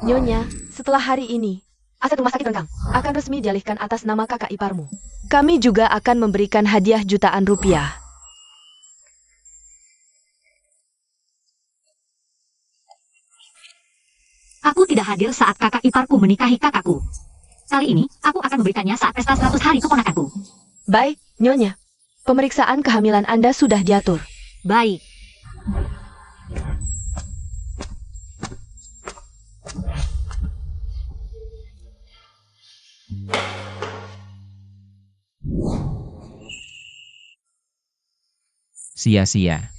Nyonya, setelah hari ini, aset rumah sakit Renggang akan resmi dialihkan atas nama kakak iparmu. Kami juga akan memberikan hadiah jutaan rupiah. Aku tidak hadir saat kakak iparku menikahi kakakku. Kali ini, aku akan memberikannya saat pesta 100 hari keponakanku. Baik, Nyonya. Pemeriksaan kehamilan Anda sudah diatur. Baik. Sia-sia.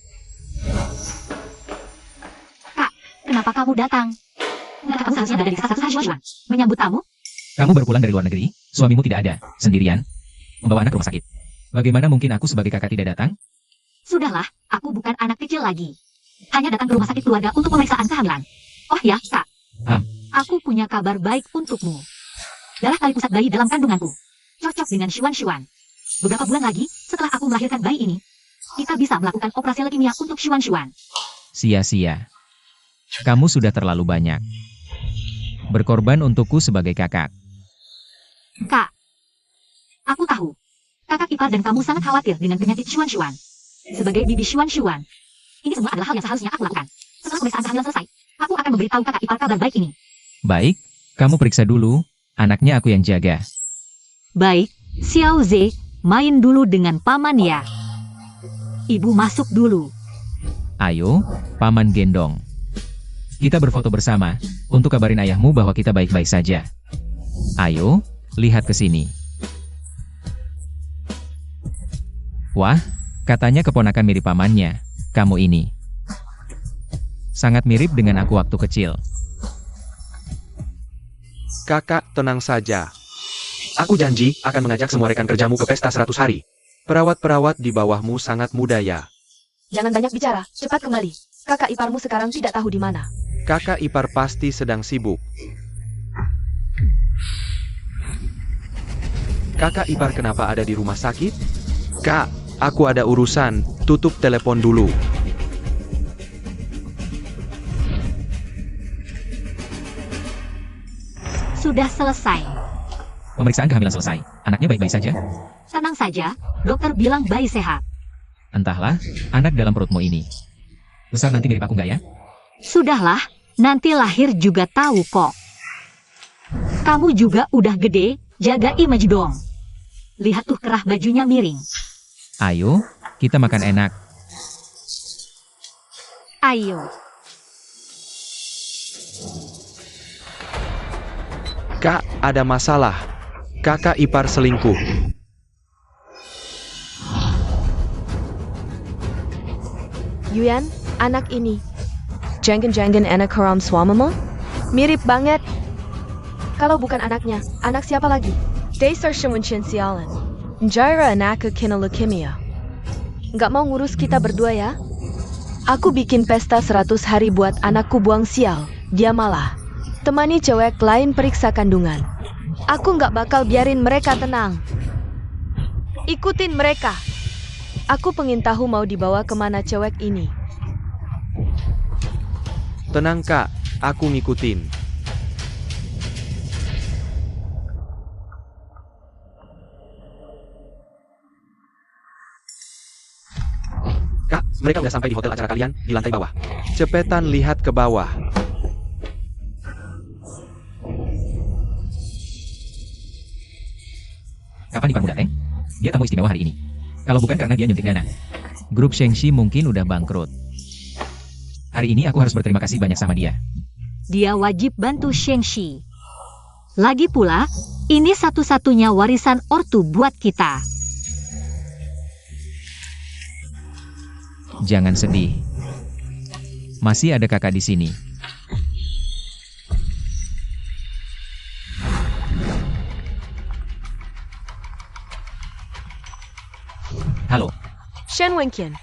Kak, kenapa kamu datang? Kamu seharusnya berada di salah satu Shuan. Menyambut tamu? Kamu baru pulang dari luar negeri, suamimu tidak ada, sendirian, membawa anak ke rumah sakit. Bagaimana mungkin aku sebagai kakak tidak datang? Sudahlah, aku bukan anak kecil lagi. Hanya datang ke rumah sakit keluarga untuk pemeriksaan kehamilan. Oh ya, Kak. Aku punya kabar baik untukmu. Darah tali pusat bayi dalam kandunganku cocok dengan Shuan. Beberapa bulan lagi, setelah aku melahirkan bayi ini, kita bisa melakukan operasi leukemia untuk Shuan. Sia-sia. Kamu sudah terlalu banyak berkorban untukku sebagai kakak. Kak, aku tahu. Kakak ipar dan kamu sangat khawatir dengan penyakit Shuan. Sebagai bibi Shuan, ini semua adalah hal yang seharusnya aku lakukan. Setelah pemeriksaan kehamilan selesai, aku akan memberitahu kakak ipar kabar baik ini. Baik, kamu periksa dulu, anaknya aku yang jaga. Baik, Xiao Ze, main dulu dengan paman ya. Ibu masuk dulu. Ayo, paman gendong. Kita berfoto bersama, untuk kabarin ayahmu bahwa kita baik-baik saja. Ayo, lihat ke sini. Wah, katanya keponakan mirip pamannya, kamu ini. Sangat mirip dengan aku waktu kecil. Kakak, tenang saja. Aku janji akan mengajak semua rekan kerjamu ke pesta 100 hari. Perawat-perawat di bawahmu sangat muda ya. Jangan banyak bicara, cepat kembali. Kakak iparmu sekarang tidak tahu di mana. Kakak ipar pasti sedang sibuk. Kakak ipar kenapa ada di rumah sakit? Kak, aku ada urusan, tutup telepon dulu. Sudah selesai. Pemeriksaan kehamilan selesai, anaknya baik-baik saja. Tenang saja, dokter bilang bayi sehat. Entahlah, anak dalam perutmu ini. Besar nanti mirip aku nggak ya? Sudahlah, nanti lahir juga tahu kok. Kamu juga udah gede, jaga image dong. Lihat tuh kerah bajunya miring. Ayo, kita makan enak. Ayo. Kak, ada masalah. Kakak ipar selingkuh. Yuan, anak ini. Jangan-jangan anak haram suamimu? Mirip banget. Kalau bukan anaknya, anak siapa lagi? Dasar Shuan sialan. Jaira anakku kena leukemia. Nggak mau ngurus kita berdua ya? Aku bikin pesta 100 hari buat anakku buang sial. Dia malah temani cewek lain periksa kandungan. Aku nggak bakal biarin mereka tenang. Ikutin mereka. Aku pengen tahu mau dibawa kemana cewek ini. Tenang kak, aku ngikutin. Kak, mereka udah sampai di hotel acara kalian, di lantai bawah. Cepetan lihat ke bawah. Kapan iparmu datang? Dia tamu istimewa hari ini. Kalau bukan karena dia nyuntik dana, grup Shengxi mungkin udah bangkrut. Hari ini aku harus berterima kasih banyak sama dia. Dia wajib bantu Shengxi. Lagi pula, ini satu-satunya warisan ortu buat kita. Jangan sedih. Masih ada kakak di sini. Halo, Shen Wenqian,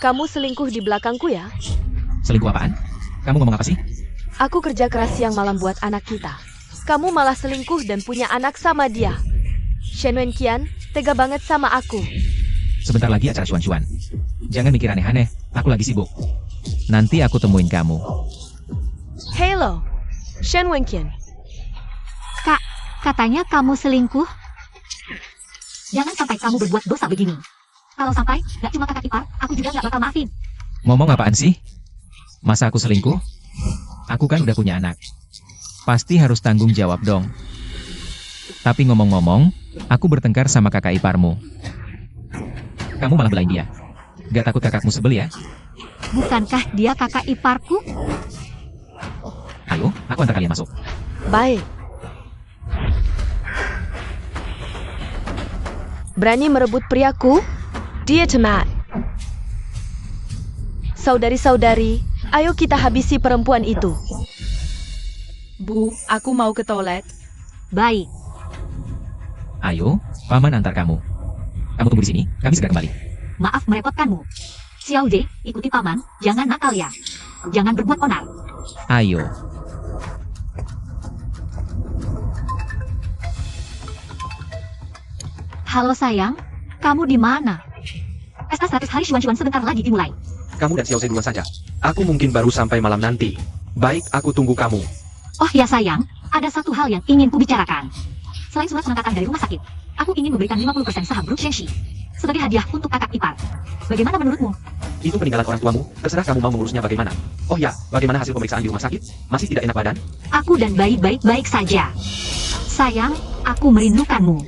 kamu selingkuh di belakangku ya? selingkuh apaan? Kamu ngomong apa sih? Aku kerja keras siang malam buat anak kita. Kamu malah selingkuh dan punya anak sama dia. Shen Wenqian, tega banget sama aku. Sebentar lagi acara cuan-cuan. Jangan mikir aneh-aneh, aku lagi sibuk. Nanti aku temuin kamu. Hello, Shen Wenqian. Kak, katanya kamu selingkuh? Jangan sampai kamu berbuat dosa begini. Kalau sampai, gak cuma kakak ipar, aku juga gak bakal maafin. Ngomong apaan sih? Masa aku selingkuh? Aku kan udah punya anak. Pasti harus tanggung jawab dong. Tapi ngomong-ngomong, aku bertengkar sama kakak iparmu. Kamu malah belain dia. Gak takut kakakmu sebel ya? Bukankah dia kakak iparku? Ayo, aku antar kalian masuk. Baik. Berani merebut priaku? Dia cemat. Saudari-saudari, ayo kita habisi perempuan itu. Bu, aku mau ke toilet. Baik. Ayo, paman antar kamu. Kamu tunggu di sini, kami segera kembali. Maaf merepotkanmu. Xiao Jie, ikuti paman, jangan nakal ya. Jangan berbuat onar. Ayo. Halo sayang, kamu di mana? Pesta 100 hari Xuan sebentar lagi dimulai. Kamu dan Xiao Zhe duluan saja. Aku mungkin baru sampai malam nanti. Baik, aku tunggu kamu. Oh ya sayang, ada satu hal yang ingin kubicarakan. Selain surat pengangkatan dari rumah sakit, aku ingin memberikan 50% saham Brook Shengxi sebagai hadiah untuk kakak ipar. Bagaimana menurutmu? Itu peninggalan orang tuamu, terserah kamu mau mengurusnya bagaimana. Oh ya, bagaimana hasil pemeriksaan di rumah sakit? Masih tidak enak badan? Aku dan bayi baik-baik saja. Sayang, aku merindukanmu.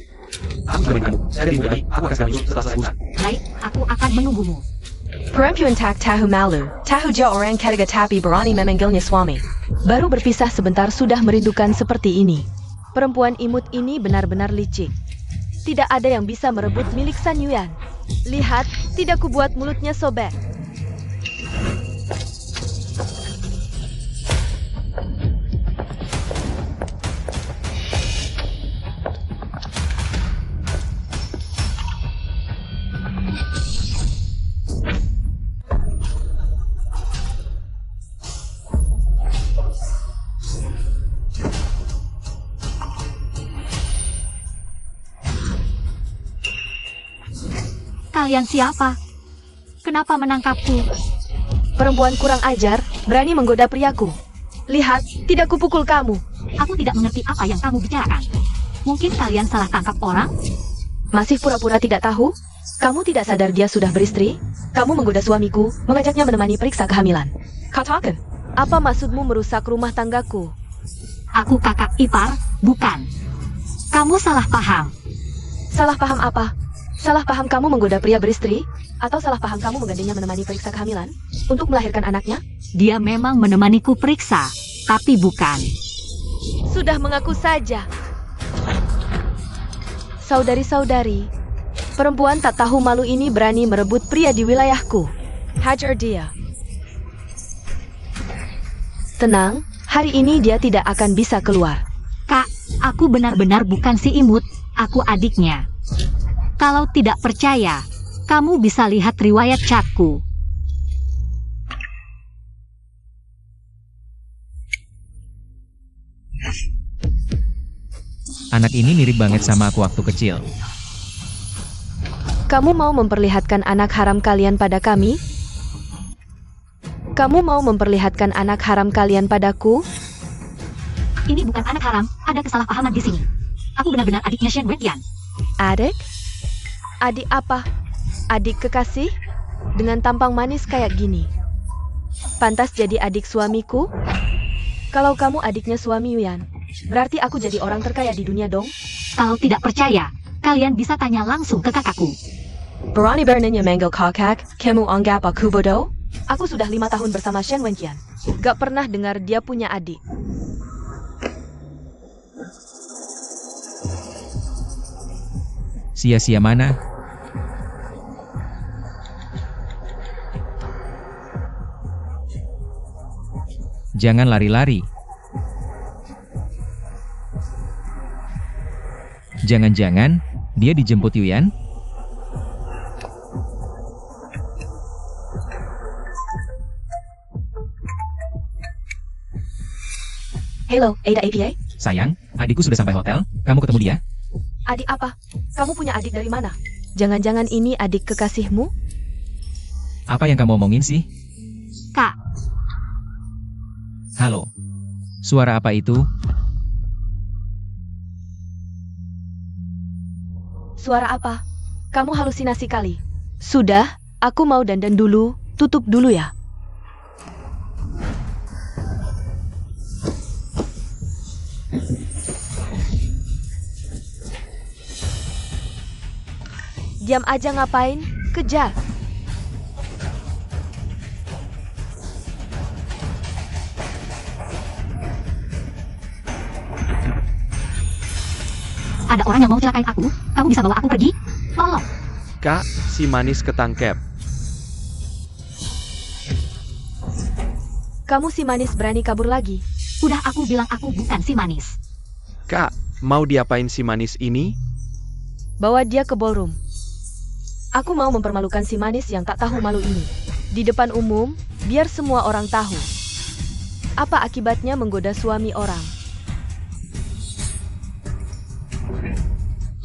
Aku selain kamu, saya dari baik, aku akan segera menyusul setelah selesai urusan. Baik, aku akan menunggumu. Perempuan tak tahu malu, tahu jauh orang ketiga tapi berani memanggilnya suami. Baru berpisah sebentar sudah merindukan seperti ini. Perempuan imut ini benar-benar licik. Tidak ada yang bisa merebut milik San Yuan. Lihat, tidak kubuat mulutnya sobek. Kalian siapa? Kenapa menangkapku? Perempuan kurang ajar, berani menggoda priaku. Lihat, tidak kupukul kamu. Aku tidak mengerti apa yang kamu bicarakan. Mungkin kalian salah tangkap orang? Masih pura-pura tidak tahu? Kamu tidak sadar dia sudah beristri? Kamu menggoda suamiku, mengajaknya menemani periksa kehamilan. Katakan, apa maksudmu merusak rumah tanggaku? Aku kakak ipar, bukan. Kamu salah paham. Salah paham apa? Salah paham kamu menggoda pria beristri? Atau salah paham kamu menggandengnya menemani periksa kehamilan? Untuk melahirkan anaknya? Dia memang menemaniku periksa, tapi bukan. Sudah mengaku saja. Saudari-saudari, perempuan tak tahu malu ini berani merebut pria di wilayahku. Hajar dia. Tenang, hari ini dia tidak akan bisa keluar. Kak, aku benar-benar bukan si imut, aku adiknya. Kalau tidak percaya, kamu bisa lihat riwayat chatku. Anak ini mirip banget sama aku waktu kecil. Kamu mau memperlihatkan anak haram kalian pada kami? Kamu mau memperlihatkan anak haram kalian padaku? Ini bukan anak haram, ada kesalahpahaman di sini. Aku benar-benar adiknya Shen Wenqian. Adik? Adik apa? Adik kekasih? Dengan tampang manis kayak gini. Pantas jadi adik suamiku? Kalau kamu adiknya suami Yuan, berarti aku jadi orang terkaya di dunia dong? Kalau tidak percaya, kalian bisa tanya langsung ke kakakku. Berani beraninya manggil kakak, kamu anggap aku bodoh? Aku sudah 5 tahun bersama Shen Wenqian. Gak pernah dengar dia punya adik. Sia-sia mana? Jangan lari-lari. Jangan-jangan dia dijemput Yuan? Halo, Ada APA? Sayang, adikku sudah sampai hotel. Kamu ketemu dia? Adik apa? Kamu punya adik dari mana? Jangan-jangan ini adik kekasihmu? Apa yang kamu omongin sih? Kak, Halo. Suara apa itu? Suara apa? Kamu halusinasi kali. Sudah, aku mau dandan dulu, tutup dulu ya. Diam aja ngapain? Kejar. Ada orang yang mau celakain aku? Kamu bisa bawa aku pergi? Tolong. Kak, si manis ketangkep. Kamu si manis berani kabur lagi. Udah aku bilang aku bukan si manis. Kak, mau diapain si manis ini? Bawa dia ke ballroom. Aku mau mempermalukan si manis yang tak tahu malu ini. Di depan umum, biar semua orang tahu. Apa akibatnya menggoda suami orang?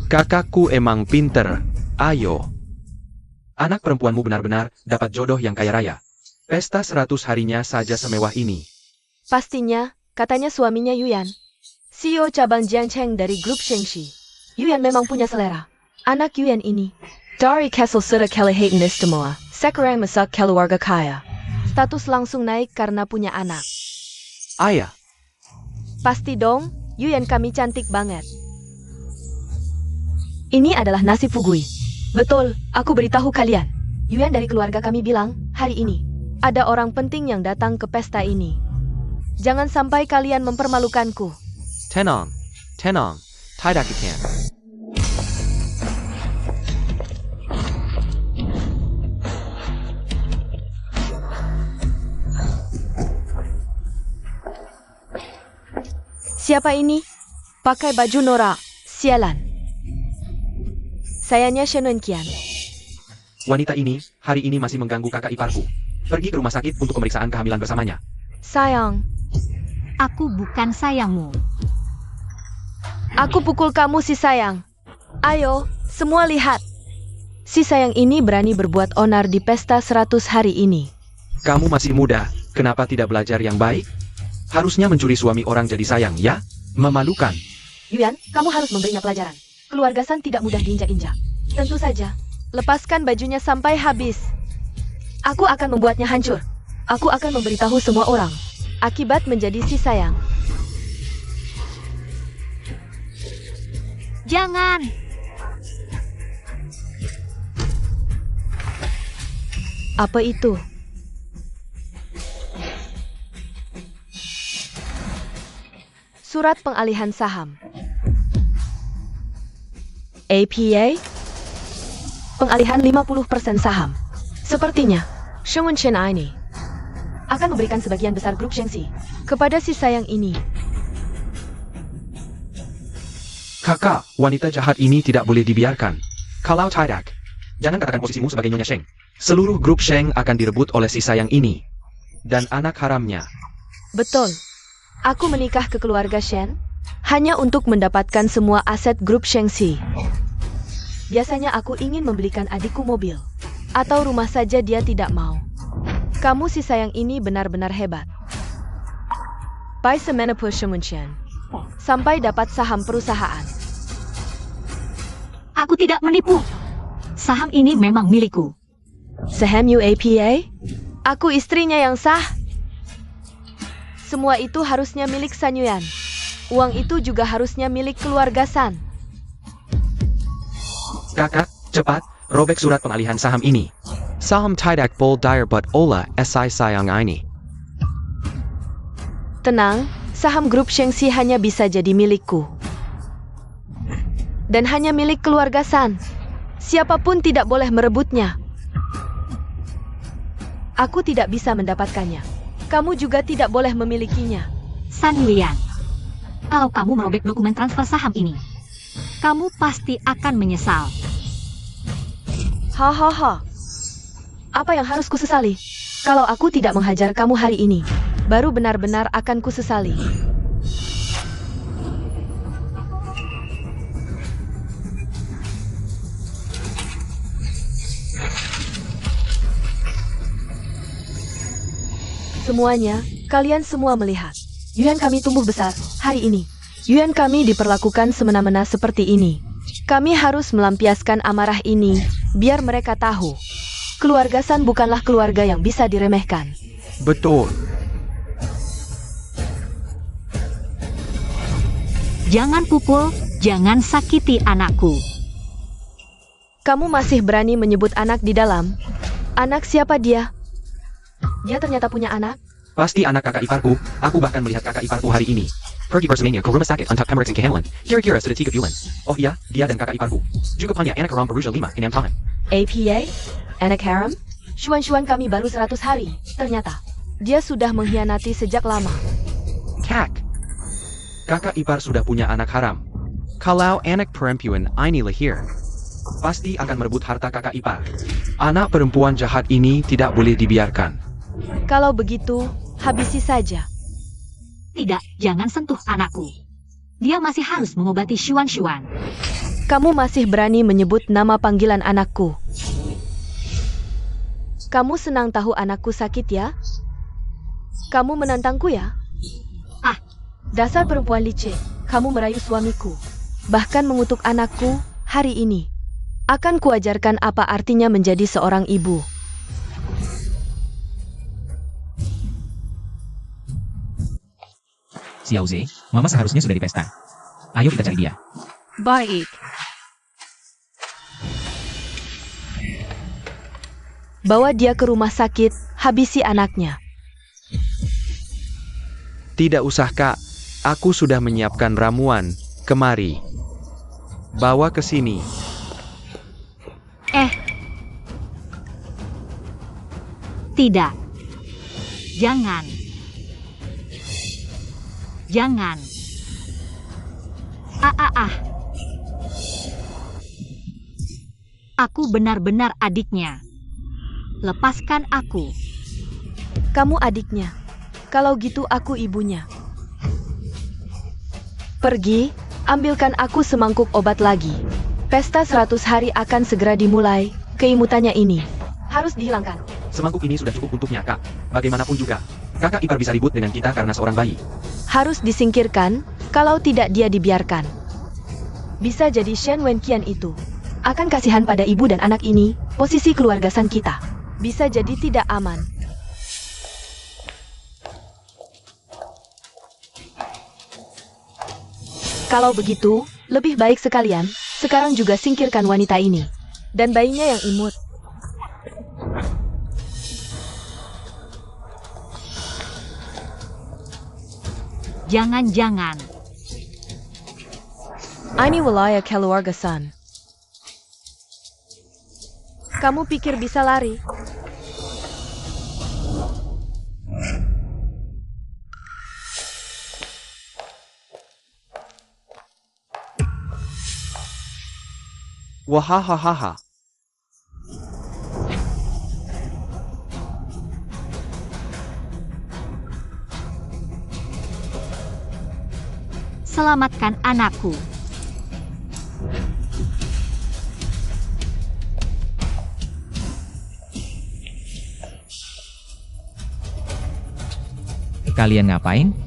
Kakakku emang pinter. Ayo. Anak perempuanmu benar-benar dapat jodoh yang kaya raya. Pesta 100 harinya saja semewah ini. Pastinya, katanya suaminya Yuyan. CEO cabang Jiangcheng dari grup Shengxi. Yuyan memang punya selera. Anak Yuyan ini. Dari Kessel sudah kelihatin istimewa. Sekarang masak keluarga kaya. Status langsung naik karena punya anak. Ayah, Pasti dong, Yuyan kami cantik banget. Ini adalah nasi fugui. Betul, aku beritahu kalian. Yuyan dari keluarga kami bilang, hari ini, ada orang penting yang datang ke pesta ini. Jangan sampai kalian mempermalukanku. tenang, tenang, tidak ikan. Siapa ini? Pakai baju norak, sialan. Sayanya Shenwen Qian. Wanita ini, hari ini masih mengganggu kakak iparku. Pergi ke rumah sakit untuk pemeriksaan kehamilan bersamanya. Sayang, Aku bukan sayangmu. aku pukul kamu si sayang. Ayo, semua lihat. Si sayang ini berani berbuat onar di pesta 100 hari ini. Kamu masih muda, kenapa tidak belajar yang baik? Harusnya mencuri suami orang jadi sayang, ya? Memalukan. Yuyan, kamu harus memberinya pelajaran. Keluarga San tidak mudah diinjak-injak. Tentu saja. Lepaskan bajunya sampai habis. Aku akan membuatnya hancur. Aku akan memberitahu semua orang. Akibat menjadi si sayang. Jangan. Apa itu? Surat pengalihan saham. APA? Pengalihan 50% saham. Sepertinya, Shengwen Chen ini akan memberikan sebagian besar grup Shengxi kepada si sayang ini. Kakak, wanita jahat ini tidak boleh dibiarkan. Kalau tidak, jangan katakan posisimu sebagai Nyonya Sheng. Seluruh grup Sheng akan direbut oleh si sayang ini. Dan anak haramnya. Betul. Aku menikah ke keluarga Shen hanya untuk mendapatkan semua aset grup Shengxi. Biasanya aku ingin membelikan adikku mobil atau rumah saja dia tidak mau. Kamu si sayang ini benar-benar hebat. Pai semenepu Shemunchen sampai dapat saham perusahaan. Aku tidak menipu. Saham ini memang milikku. Saham UAPA? Aku istrinya yang sah. Semua itu harusnya milik San Yuan. Uang itu juga harusnya milik keluarga San. Kakak, cepat, robek surat pengalihan saham ini. Saham tidak bol dire but ola si sayang ini. Tenang, saham grup Shengxi hanya bisa jadi milikku. Dan hanya milik keluarga San. Siapapun tidak boleh merebutnya. Aku tidak bisa mendapatkannya. Kamu juga tidak boleh memilikinya. San Yuyan, kalau kamu merobek dokumen transfer saham ini, kamu pasti akan menyesal. Hahaha. Apa yang harus kusesali? Kalau aku tidak menghajar kamu hari ini, baru benar-benar akan kusesali. Semuanya, kalian semua melihat. Yuan kami tumbuh besar hari ini. Yuan kami diperlakukan semena-mena seperti ini. Kami harus melampiaskan amarah ini, biar mereka tahu. Keluarga San bukanlah keluarga yang bisa diremehkan. Betul. Jangan pukul, jangan sakiti anakku. Kamu masih berani menyebut anak di dalam? Anak siapa dia? Dia ternyata punya anak? Pasti anak kakak iparku. Aku bahkan melihat kakak iparku hari ini. Pergi bersamanya ke rumah sakit untuk Emirates Kehamlan. Kira-kira sudah 3 bulan. Oh iya, dia dan kakak iparku. Juga punya anak haram berusia 5 in time. APA? Anak haram? Shuan kami baru 100 hari. Ternyata, dia sudah mengkhianati sejak lama. Kak. Kakak ipar sudah punya anak haram. Kalau anak perempuan ini lahir, pasti akan merebut harta kakak ipar. Anak perempuan jahat ini tidak boleh dibiarkan. Kalau begitu, habisi saja. Tidak, jangan sentuh anakku. Dia masih harus mengobati Shuan. Kamu masih berani menyebut nama panggilan anakku. Kamu senang tahu anakku sakit ya? Kamu menantangku ya? Ah. Dasar perempuan licik, kamu merayu suamiku. Bahkan mengutuk anakku hari ini. Akan kuajarkan apa artinya menjadi seorang ibu. Xiao Zhe, Mama seharusnya sudah di pesta. Ayo kita cari dia. Baik. Bawa dia ke rumah sakit, habisi anaknya. Tidak usah kak, aku sudah menyiapkan ramuan. Kemari. Bawa ke sini. Tidak. Jangan. Jangan. Aku benar-benar adiknya. Lepaskan aku. Kamu adiknya. Kalau gitu aku ibunya. Pergi, ambilkan aku semangkuk obat lagi. Pesta 100 hari akan segera dimulai. Keimutannya ini harus dihilangkan. Semangkuk ini sudah cukup untuknya kak. Bagaimanapun juga, kakak ipar bisa ribut dengan kita karena seorang bayi. Harus disingkirkan, kalau tidak dia dibiarkan. Bisa jadi Shen Wenqian itu akan kasihan pada ibu dan anak ini, posisi keluarga San kita bisa jadi tidak aman. Kalau begitu, lebih baik sekalian, sekarang juga singkirkan wanita ini. Dan bayinya yang imut. Jangan-jangan. Ini wilayah keluarga San. Kamu pikir bisa lari? Wahahaha. Selamatkan anakku. Kalian ngapain?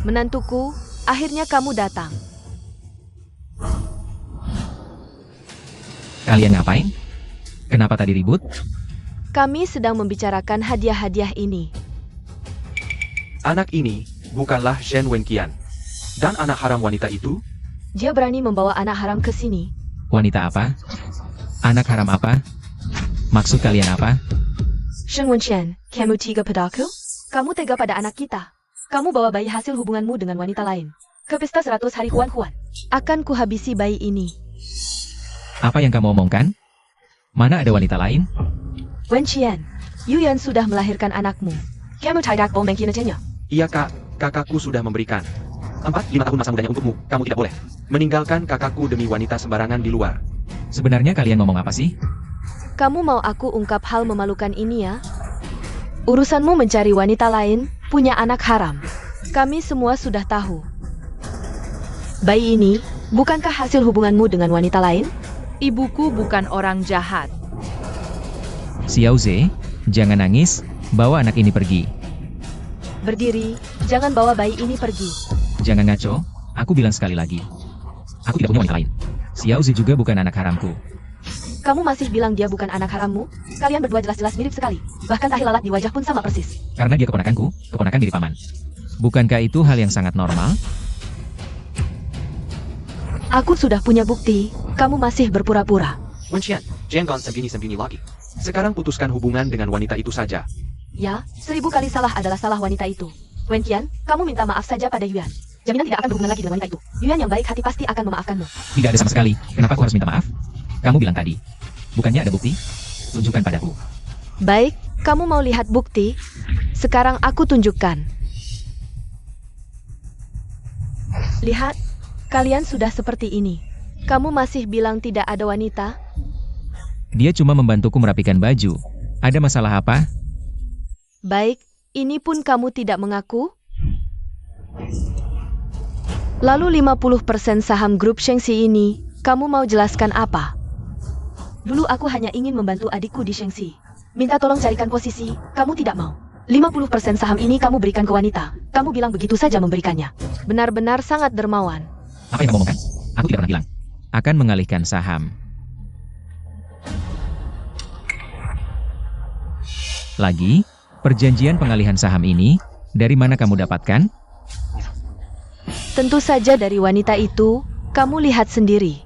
Menantuku, akhirnya kamu datang. Kalian ngapain? Kenapa tadi ribut? Kami sedang membicarakan hadiah-hadiah ini. Anak ini bukanlah Shen Wenqian. Dan anak haram wanita itu, Dia berani membawa anak haram ke sini. Wanita apa? Anak haram apa? Maksud kalian apa? Shen Wenqian, kamu tega padaku? Kamu tega pada anak kita. Kamu bawa bayi hasil hubunganmu dengan wanita lain. Ke pesta 100 hari Huan. Akan kuhabisi bayi ini. Apa yang kamu omongkan? Mana ada wanita lain? Wenqian, Yuan sudah melahirkan anakmu. Kamu tidak boleh mengkhianatinya. iya kak, kakakku sudah memberikan 4-5 tahun masa mudanya untukmu. Kamu tidak boleh meninggalkan kakakku demi wanita sembarangan di luar. Sebenarnya kalian ngomong apa sih? Kamu mau aku ungkap hal memalukan ini ya? Urusanmu mencari wanita lain, punya anak haram. Kami semua sudah tahu. Bayi ini Bukankah hasil hubunganmu dengan wanita lain? Ibuku bukan orang jahat. Xiao Ze, jangan nangis, bawa anak ini pergi. Berdiri, jangan bawa bayi ini pergi. Jangan ngaco, aku bilang sekali lagi. Aku tidak punya wanita lain. Xiao Ze juga bukan anak haramku. Kamu masih bilang dia bukan anak harammu? Kalian berdua jelas-jelas mirip sekali. Bahkan tahi lalat di wajah pun sama persis. Karena dia keponakanku, keponakan dari paman. Bukankah itu hal yang sangat normal? Aku sudah punya bukti, kamu masih berpura-pura. Wenqian, jangan sembunyi-sembunyi lagi. Sekarang putuskan hubungan dengan wanita itu saja. Ya, 1000 kali salah adalah salah wanita itu. Wenqian, kamu minta maaf saja pada Yuan. Jaminan tidak akan berhubungan lagi dengan wanita itu. Yuan yang baik hati pasti akan memaafkanmu. Tidak ada sama sekali. Kenapa aku harus minta maaf? Kamu bilang tadi. Bukannya ada bukti? Tunjukkan padaku. Baik, kamu mau lihat bukti? Sekarang aku tunjukkan. Lihat, kalian sudah seperti ini. Kamu masih bilang tidak ada wanita? Dia cuma membantuku merapikan baju. Ada masalah apa? Baik, ini pun kamu tidak mengaku? Lalu 50% saham grup Shengxi ini, kamu mau jelaskan apa? Dulu aku hanya ingin membantu adikku di Shengxi. Minta tolong carikan posisi, kamu tidak mau. 50% saham ini kamu berikan ke wanita. Kamu bilang begitu saja memberikannya. Benar-benar sangat dermawan. Apa yang kamu omongkan? Aku tidak pernah bilang. Akan mengalihkan saham. Lagi, perjanjian pengalihan saham ini, dari mana kamu dapatkan? Tentu saja dari wanita itu, kamu lihat sendiri.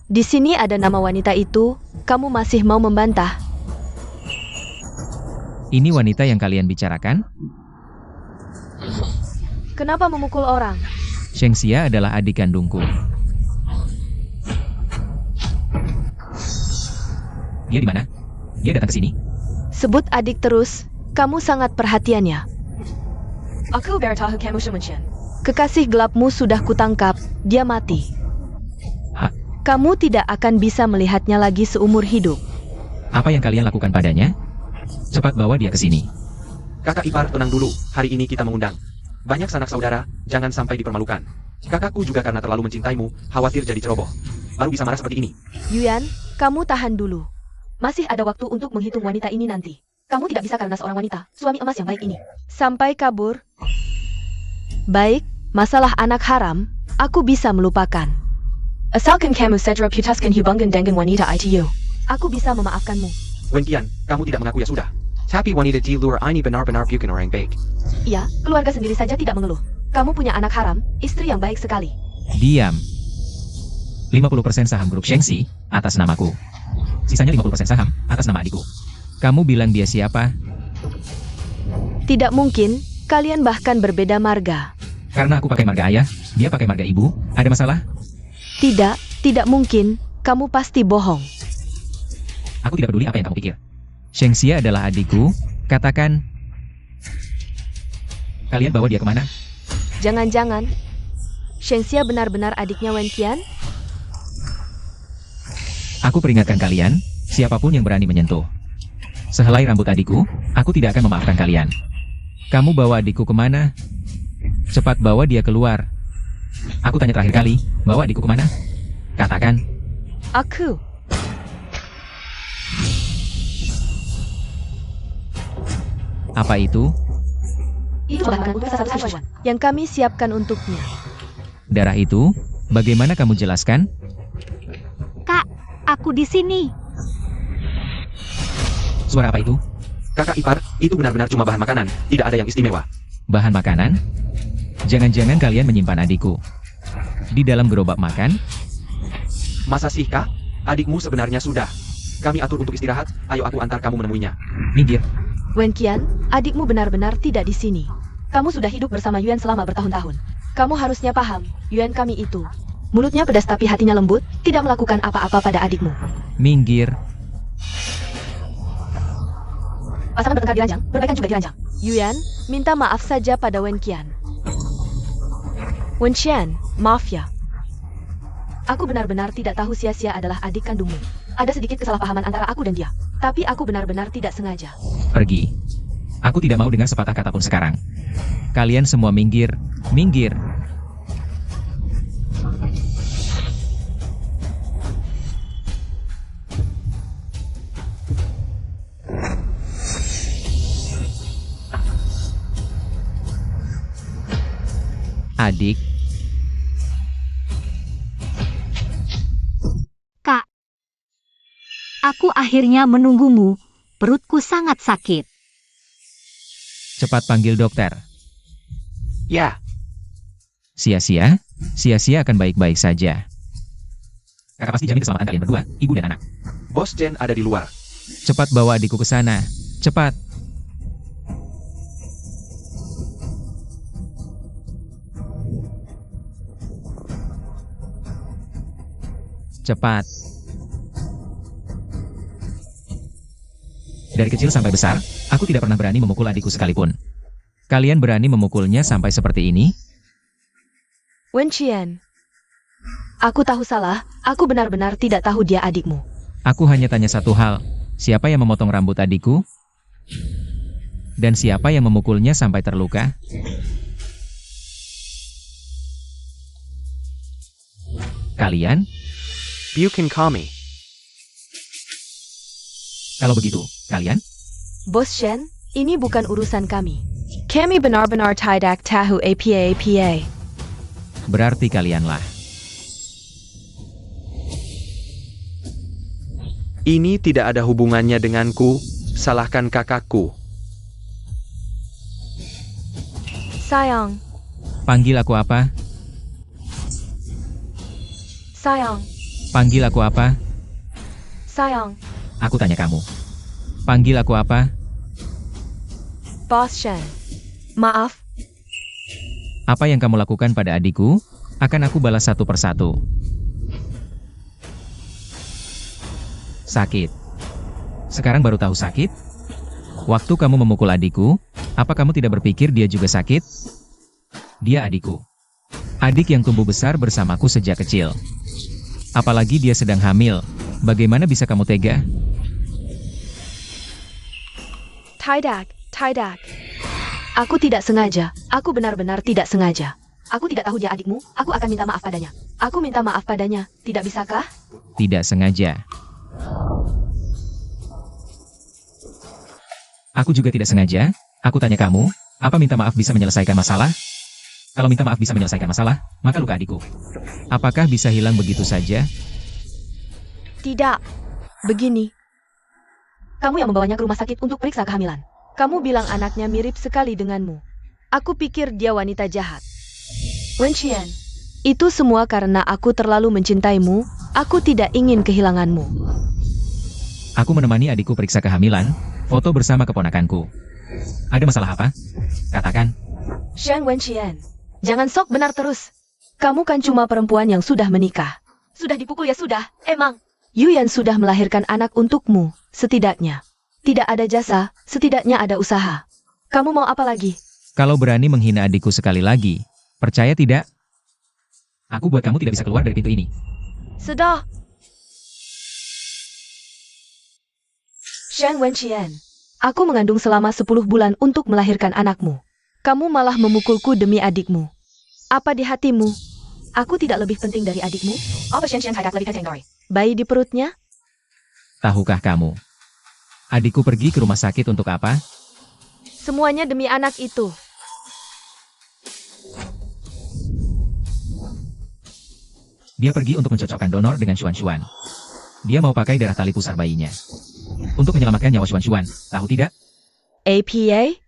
Di sini ada nama wanita itu, kamu masih mau membantah? Ini wanita yang kalian bicarakan? Kenapa memukul orang? Shengxia adalah adik kandungku. Dia di mana? Dia datang ke sini. Sebut adik terus, kamu sangat perhatiannya. Aku bertahu kamu semuanya. Kekasih gelapmu sudah kutangkap, dia mati. Hah? Kamu tidak akan bisa melihatnya lagi seumur hidup. Apa yang kalian lakukan padanya? Cepat bawa dia ke sini. Kakak ipar, tenang dulu. Hari ini kita mengundang banyak sanak saudara, jangan sampai dipermalukan. Kakakku juga karena terlalu mencintaimu, khawatir jadi ceroboh. Baru bisa marah seperti ini. Yuan, kamu tahan dulu. Masih ada waktu untuk menghitung wanita ini nanti. Kamu tidak bisa karena seorang wanita, suami emas yang baik ini. Sampai kabur. Baik, masalah anak haram, aku bisa melupakan. Asalkan kamu saja putuskan hubungan dengan wanita itu, aku bisa memaafkanmu. Wenqian, kamu tidak mengaku ya sudah. Tapi wanita di luar ini benar-benar bukan orang baik. Iya, keluarga sendiri saja tidak mengeluh. Kamu punya anak haram, istri yang baik sekali. Diam. 50% saham grup Shengxi, atas namaku. Sisanya 50% saham, atas nama adikku. Kamu bilang dia siapa? Tidak mungkin, kalian bahkan berbeda marga. Karena aku pakai marga ayah, dia pakai marga ibu. Ada masalah? Tidak mungkin, kamu pasti bohong. Aku tidak peduli apa yang kamu pikir. Shengxia adalah adikku, katakan. Kalian bawa dia kemana? Jangan-jangan, Shengxia benar-benar adiknya Wenqian? Aku peringatkan kalian, siapapun yang berani menyentuh sehelai rambut adikku, aku tidak akan memaafkan kalian. Kamu bawa adikku kemana? Cepat bawa dia keluar. Aku tanya terakhir kali, bawa adikku kemana? Katakan. Aku. Apa itu? Itu bahan untuk satu tujuan yang kami siapkan untuknya. Darah itu, bagaimana kamu jelaskan? Kak, aku di sini. Suara apa itu? Kakak ipar, itu benar-benar cuma bahan makanan, tidak ada yang istimewa. Bahan makanan? Jangan-jangan kalian menyimpan adikku di dalam gerobak makan? Masa sih kak? Adikmu sebenarnya sudah. Kami atur untuk istirahat, ayo aku antar kamu menemuinya. Minggir. Wenqian, adikmu benar-benar tidak di sini. Kamu sudah hidup bersama Yuan selama bertahun-tahun. Kamu harusnya paham, Yuan kami itu. Mulutnya pedas tapi hatinya lembut, tidak melakukan apa-apa pada adikmu. Minggir. Pasangan bertengkar diranjang, berbaikan juga diranjang. Yuan, minta maaf saja pada Wenqian. Wenqian, maaf ya. Aku benar-benar tidak tahu Xia adalah adik kandungmu. Ada sedikit kesalahpahaman antara aku dan dia. Tapi aku benar-benar tidak sengaja. Pergi. Aku tidak mau dengar sepatah kata pun sekarang. Kalian semua minggir. Minggir. Adik, Kak, aku akhirnya menunggumu. Perutku sangat sakit. cepat panggil dokter. Ya, Sia-sia akan baik-baik saja. Kakak pasti jamin keselamatan kalian berdua, ibu dan anak. Bos Jen ada di luar. Cepat bawa adikku ke sana. Cepat. Cepat. Dari kecil sampai besar, aku tidak pernah berani memukul adikku sekalipun. Kalian berani memukulnya sampai seperti ini? Wenqian. Aku tahu salah, aku benar-benar tidak tahu dia adikmu. Aku hanya tanya satu hal, siapa yang memotong rambut adikku? Dan siapa yang memukulnya sampai terluka? Kalian? You can call me. Kalau begitu, kalian? Bos Shen, ini bukan urusan kami. Kami benar-benar tidak tahu apa-apa. Berarti kalianlah. Ini tidak ada hubungannya denganku, salahkan kakakku. Sayang, Panggil aku apa? sayang, Panggil aku apa? sayang. Aku tanya kamu. Panggil aku apa? Bos Shen. Maaf, Apa yang kamu lakukan pada adikku? Akan aku balas satu persatu. Sakit. Sekarang baru tahu sakit? Waktu kamu memukul adikku, apa kamu tidak berpikir dia juga sakit? Dia adikku. Adik yang tumbuh besar bersamaku sejak kecil. Apalagi dia sedang hamil. Bagaimana bisa kamu tega? tidak. Aku tidak sengaja, aku benar-benar tidak sengaja. Aku tidak tahu dia adikmu, aku akan minta maaf padanya. Aku minta maaf padanya, tidak bisakah? Tidak sengaja. Aku juga tidak sengaja. Aku tanya kamu, apa minta maaf bisa menyelesaikan masalah? Kalau minta maaf bisa menyelesaikan masalah, maka luka adikku. Apakah bisa hilang begitu saja? Tidak. Begini. Kamu yang membawanya ke rumah sakit untuk periksa kehamilan. Kamu bilang anaknya mirip sekali denganmu. Aku pikir dia wanita jahat. Wenqian, itu semua karena aku terlalu mencintaimu, aku tidak ingin kehilanganmu. Aku menemani adikku periksa kehamilan, foto bersama keponakanku. Ada masalah apa? Katakan. Shen Wenqian, jangan sok benar terus. Kamu kan cuma perempuan yang sudah menikah. Sudah dipukul ya sudah, emang. Yuyan sudah melahirkan anak untukmu, setidaknya. Tidak ada jasa, setidaknya ada usaha. Kamu mau apa lagi? Kalau berani menghina adikku sekali lagi, percaya tidak? Aku buat kamu tidak bisa keluar dari pintu ini. Sudah. Shen Wenqian, aku mengandung selama 10 bulan untuk melahirkan anakmu. Kamu malah memukulku demi adikmu. Apa di hatimu? Aku tidak lebih penting dari adikmu? Apa Shen tidak lebih penting dari bayi di perutnya? Tahukah kamu? Adikku pergi ke rumah sakit untuk apa? Semuanya demi anak itu. Dia pergi untuk mencocokkan donor dengan Xuan. Dia mau pakai darah tali pusar bayinya. Untuk menyelamatkan nyawa Xuan, tahu tidak? APA?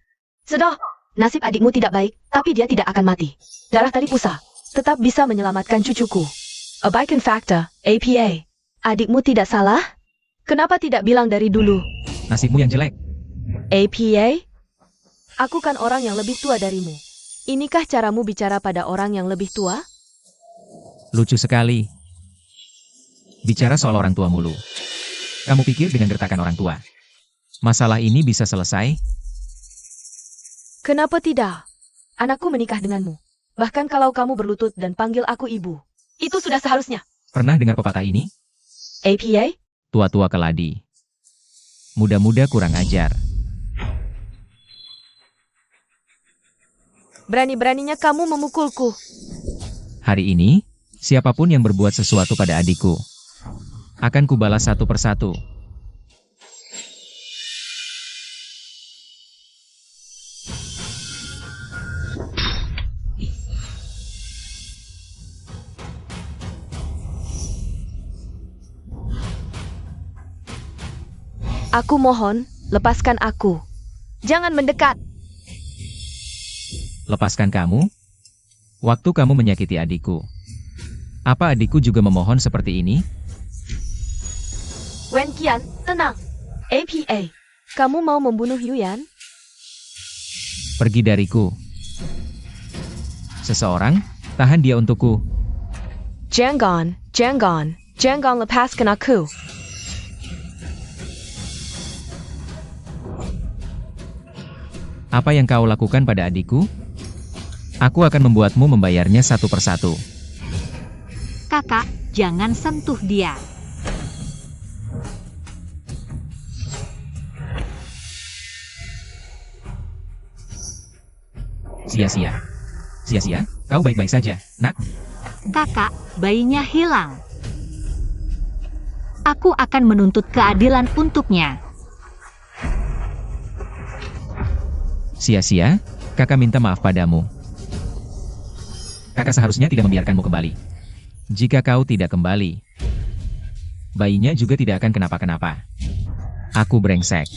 Sudah. Nasib adikmu tidak baik, tapi dia tidak akan mati. Darah tali pusar tetap bisa menyelamatkan cucuku. A Bacon Factor, APA. Adikmu tidak salah? Kenapa tidak bilang dari dulu? Nasibmu yang jelek. APA? Aku kan orang yang lebih tua darimu. Inikah caramu bicara pada orang yang lebih tua? Lucu sekali. Bicara soal orang tua mulu. Kamu pikir dengan gertakan orang tua, masalah ini bisa selesai? Kenapa tidak? Anakku menikah denganmu. Bahkan kalau kamu berlutut dan panggil aku ibu. Itu sudah seharusnya. Pernah dengar pepatah ini? APA? Tua-tua keladi. Muda-muda kurang ajar. Berani-beraninya kamu memukulku. Hari ini, siapapun yang berbuat sesuatu pada adikku, akan kubalas satu persatu. Aku mohon, lepaskan aku. Jangan mendekat. Lepaskan kamu? Waktu kamu menyakiti adikku. Apa adikku juga memohon seperti ini? Wen Qian, tenang. APA. Kamu mau membunuh Yuan? Pergi dariku. Seseorang, tahan dia untukku. Jangan, jangan, jangan lepaskan aku. Apa yang kau lakukan pada adikku? Aku akan membuatmu membayarnya satu persatu. Kakak, jangan sentuh dia. Sia-sia. Sia-sia, kau baik-baik saja, nak. Kakak, bayinya hilang. Aku akan menuntut keadilan untuknya. Sia-sia, kakak minta maaf padamu. Kakak seharusnya tidak membiarkanmu kembali. Jika kau tidak kembali, bayinya juga tidak akan kenapa-kenapa. Aku brengsek.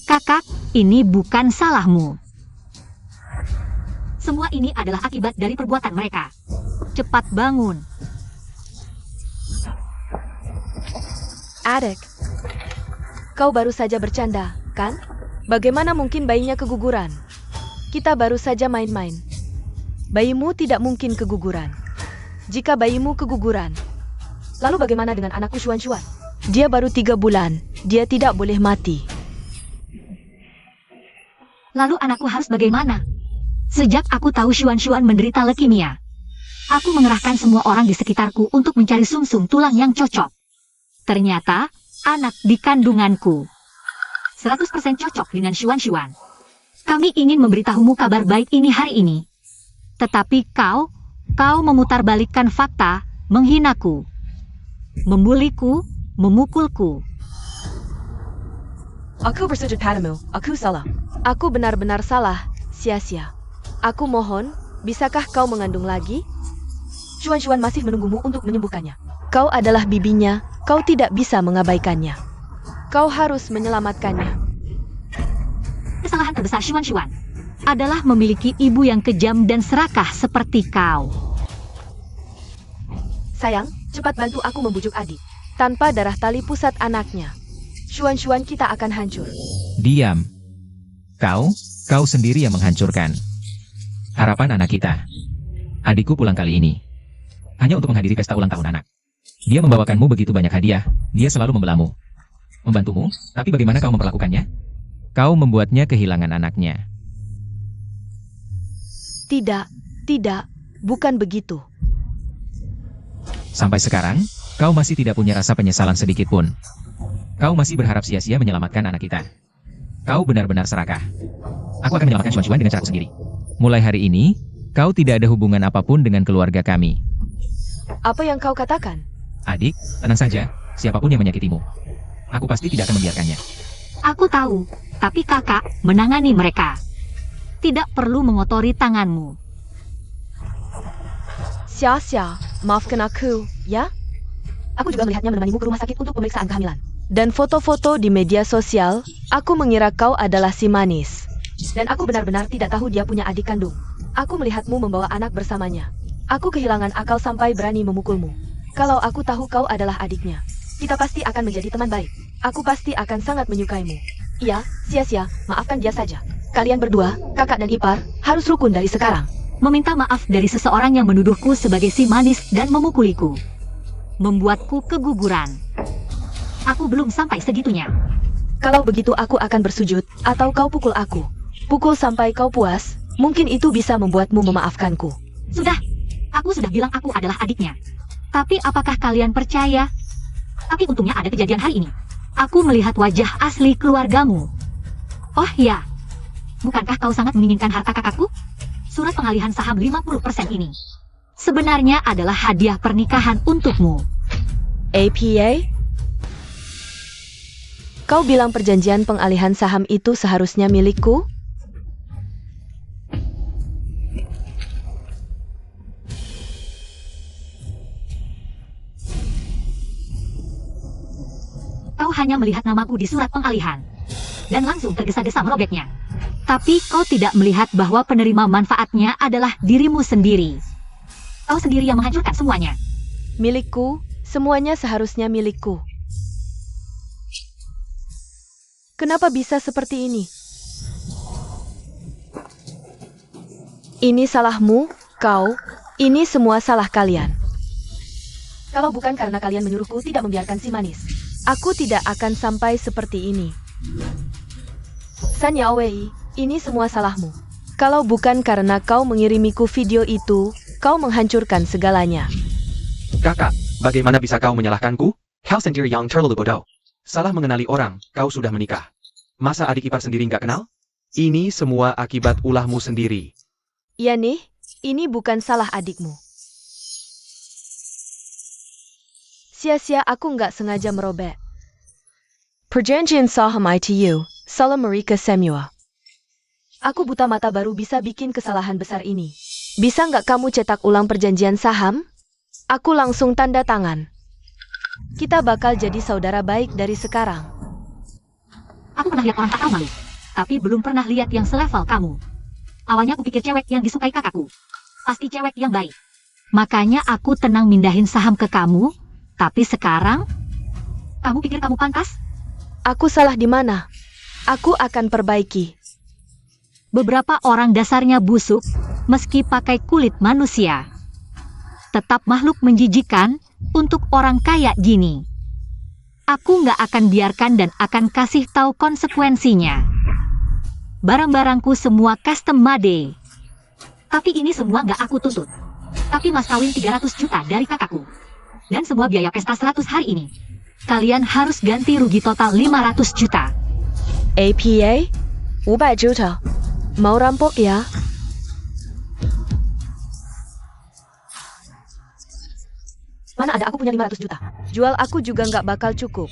Kakak, ini bukan salahmu. Semua ini adalah akibat dari perbuatan mereka. Cepat bangun. Adik. Kau baru saja bercanda, kan? Bagaimana mungkin bayinya keguguran? Kita baru saja main-main. Bayimu tidak mungkin keguguran. Jika bayimu keguguran, lalu bagaimana dengan anakku Xuan-Xuan? Dia baru 3 bulan. Dia tidak boleh mati. Lalu anakku harus bagaimana? Sejak aku tahu Xuan-Xuan menderita leukemia, aku mengerahkan semua orang di sekitarku untuk mencari sumsum tulang yang cocok. Ternyata, anak di kandunganku 100% cocok dengan Xuan-Xuan. Kami ingin memberitahumu kabar baik ini hari ini. Tetapi kau memutarbalikkan fakta, menghinaku, membuliku, memukulku. Aku bersujud padamu. Aku salah. Aku benar-benar salah. Sia-sia. Aku mohon, bisakah kau mengandung lagi? Xuan-Xuan masih menunggumu untuk menyembuhkannya. Kau adalah bibinya, kau tidak bisa mengabaikannya. Kau harus menyelamatkannya. Kesalahan terbesar Xuan-Xuan adalah memiliki ibu yang kejam dan serakah seperti kau. Sayang, cepat bantu aku membujuk adik. Tanpa darah tali pusat anaknya, Xuan-Xuan kita akan hancur. Diam. Kau sendiri yang menghancurkan harapan anak kita. Adikku pulang kali ini hanya untuk menghadiri pesta ulang tahun anak. Dia membawakanmu begitu banyak hadiah. Dia selalu membelamu, membantumu, tapi bagaimana kau memperlakukannya? Kau membuatnya kehilangan anaknya. Tidak, bukan begitu. Sampai sekarang, kau masih tidak punya rasa penyesalan sedikit pun. Kau masih berharap sia-sia menyelamatkan anak kita. Kau benar-benar serakah. Aku akan menyelamatkan Xuan-Xuan dengan caraku sendiri. Mulai hari ini, kau tidak ada hubungan apapun dengan keluarga kami. Apa yang kau katakan? Adik, tenang saja. Siapapun yang menyakitimu, aku pasti tidak akan membiarkannya. Aku tahu, tapi kakak menangani mereka. Tidak perlu mengotori tanganmu. Sia-sia, maafkan aku, ya? Aku juga melihatnya menemanimu ke rumah sakit untuk pemeriksaan kehamilan. Dan foto-foto di media sosial, aku mengira kau adalah si manis. Dan aku benar-benar tidak tahu dia punya adik kandung. Aku melihatmu membawa anak bersamanya. Aku kehilangan akal sampai berani memukulmu. Kalau aku tahu kau adalah adiknya, kita pasti akan menjadi teman baik. Aku pasti akan sangat menyukaimu. Iya, sia-sia, maafkan dia saja. Kalian berdua, kakak dan ipar, harus rukun dari sekarang. Meminta maaf dari seseorang yang menuduhku sebagai si manis dan memukuliku, membuatku keguguran. Aku belum sampai segitunya. Kalau begitu aku akan bersujud, atau kau pukul aku. Pukul sampai kau puas, mungkin itu bisa membuatmu memaafkanku. Sudah, aku sudah bilang aku adalah adiknya. Tapi apakah kalian percaya? Tapi untungnya ada kejadian hari ini. Aku melihat wajah asli keluargamu. Oh ya, bukankah kau sangat menginginkan harta kakakku? Surat pengalihan saham 50% ini sebenarnya adalah hadiah pernikahan untukmu. APA? Kau bilang perjanjian pengalihan saham itu seharusnya milikku? Kau Kau hanya melihat namaku di surat pengalihan dan langsung tergesa-gesa merobeknya. Tapi kau tidak melihat bahwa penerima manfaatnya adalah dirimu sendiri. Kau sendiri yang menghancurkan semuanya. Milikku, semuanya seharusnya milikku. Kenapa bisa seperti ini? Ini salahmu, kau. Ini semua salah kalian. Kalau bukan karena kalian menyuruhku tidak membiarkan si manis, aku tidak akan sampai seperti ini. San Yaowei, ini semua salahmu. Kalau bukan karena kau mengirimiku video itu, kau menghancurkan segalanya. Kakak, bagaimana bisa kau menyalahkanku? Kau sendiri yang terlalu bodoh. Salah mengenali orang, kau sudah menikah. Masa adik ipar sendiri nggak kenal? Ini semua akibat ulahmu sendiri. Ya nih, ini bukan salah adikmu. Sia-sia aku nggak sengaja merobek. Perjanjian saham ITU, Salam Marika Semua. Aku buta mata baru bisa bikin kesalahan besar ini. Bisa nggak kamu cetak ulang perjanjian saham? Aku langsung tanda tangan. Kita bakal jadi saudara baik dari sekarang. Aku pernah lihat orang tak tahu malu, tapi belum pernah lihat yang selevel kamu. Awalnya aku pikir cewek yang disukai kakakku pasti cewek yang baik. Makanya aku tenang mindahin saham ke kamu, tapi sekarang kamu pikir kamu pantas? Aku salah di mana? Aku akan perbaiki. Beberapa orang dasarnya busuk, meski pakai kulit manusia. Tetap makhluk menjijikan untuk orang kaya gini. Aku nggak akan biarkan dan akan kasih tahu konsekuensinya. Barang-barangku semua custom made. Tapi ini semua nggak aku tuntut. Tapi mas kawin 300 juta dari kakakku. Dan semua biaya pesta 100 hari ini. Kalian harus ganti rugi total 500 juta. APA? 500 juta. Mau rampok ya? Mana ada aku punya 500 juta? Jual aku juga nggak bakal cukup.